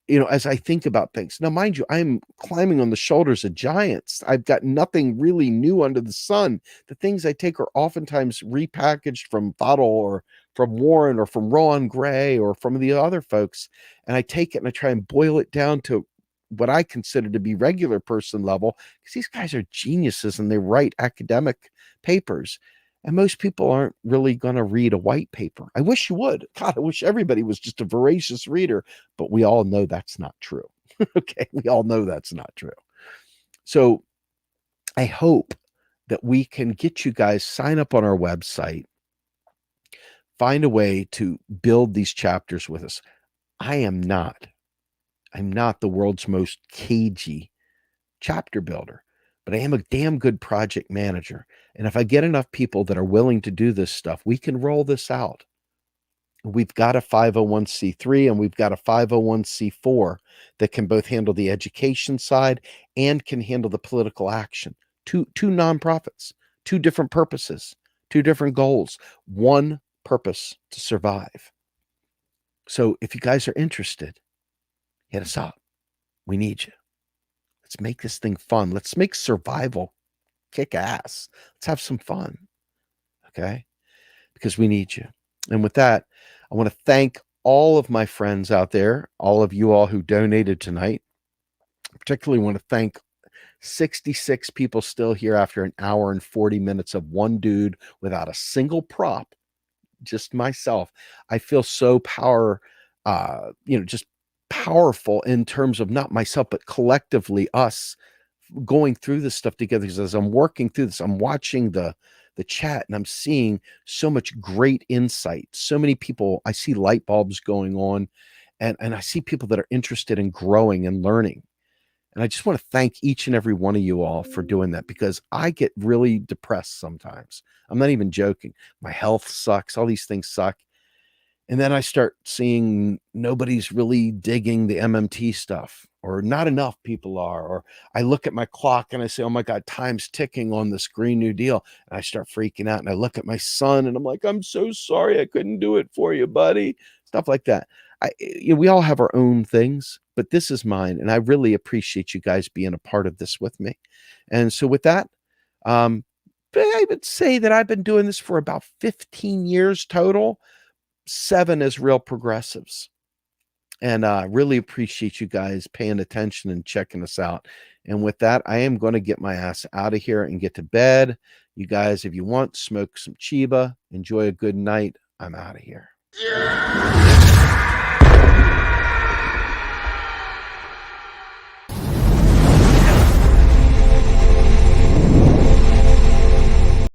as I think about things. Now, mind you, I'm climbing on the shoulders of giants. I've got nothing really new under the sun. The things I take are oftentimes repackaged from Fodl or from Warren or from Ron Gray or from the other folks. And I take it and I try and boil it down to what I consider to be regular person level, because these guys are geniuses and they write academic papers. And most people aren't really going to read a white paper. I wish you would. God, I wish everybody was just a voracious reader, but we all know that's not true. Okay, we all know that's not true. So I hope that we can get you guys sign up on our website, find a way to build these chapters with us. I'm not the world's most cagey chapter builder, but I am a damn good project manager. And if I get enough people that are willing to do this stuff, we can roll this out. We've got a 501c3 and we've got a 501c4 that can both handle the education side and can handle the political action. Two nonprofits, 2 different purposes, 2 different goals, 1 purpose: to survive. So if you guys are interested, hit us up. We need you. Let's make this thing fun. Let's make survival kick ass. Let's have some fun. Okay? Because we need you. And with that, I want to thank all of my friends out there, all of you all who donated tonight. Particularly want to thank 66 people still here after an hour and 40 minutes of one dude without a single prop, just myself. I feel so just powerful in terms of not myself, but collectively us going through this stuff together. Because as I'm working through this, I'm watching the chat and I'm seeing so much great insight. So many people, I see light bulbs going on, and I see people that are interested in growing and learning. And I just want to thank each and every one of you all for doing that, because I get really depressed sometimes. I'm not even joking. My health sucks. All these things suck. And then I start seeing nobody's really digging the MMT stuff, or not enough people are. Or I look at my clock and I say, oh my God, time's ticking on this Green New Deal. And I start freaking out. And I look at my son and I'm like, I'm so sorry I couldn't do it for you, buddy. Stuff like that. We all have our own things, but this is mine. And I really appreciate you guys being a part of this with me. And so with that, I would say that I've been doing this for about 15 years total. 7 as real progressives. And I really appreciate you guys paying attention and checking us out. And with that, I am going to get my ass out of here and get to bed. You guys, if you want, smoke some Chiba, enjoy a good night. I'm out of here.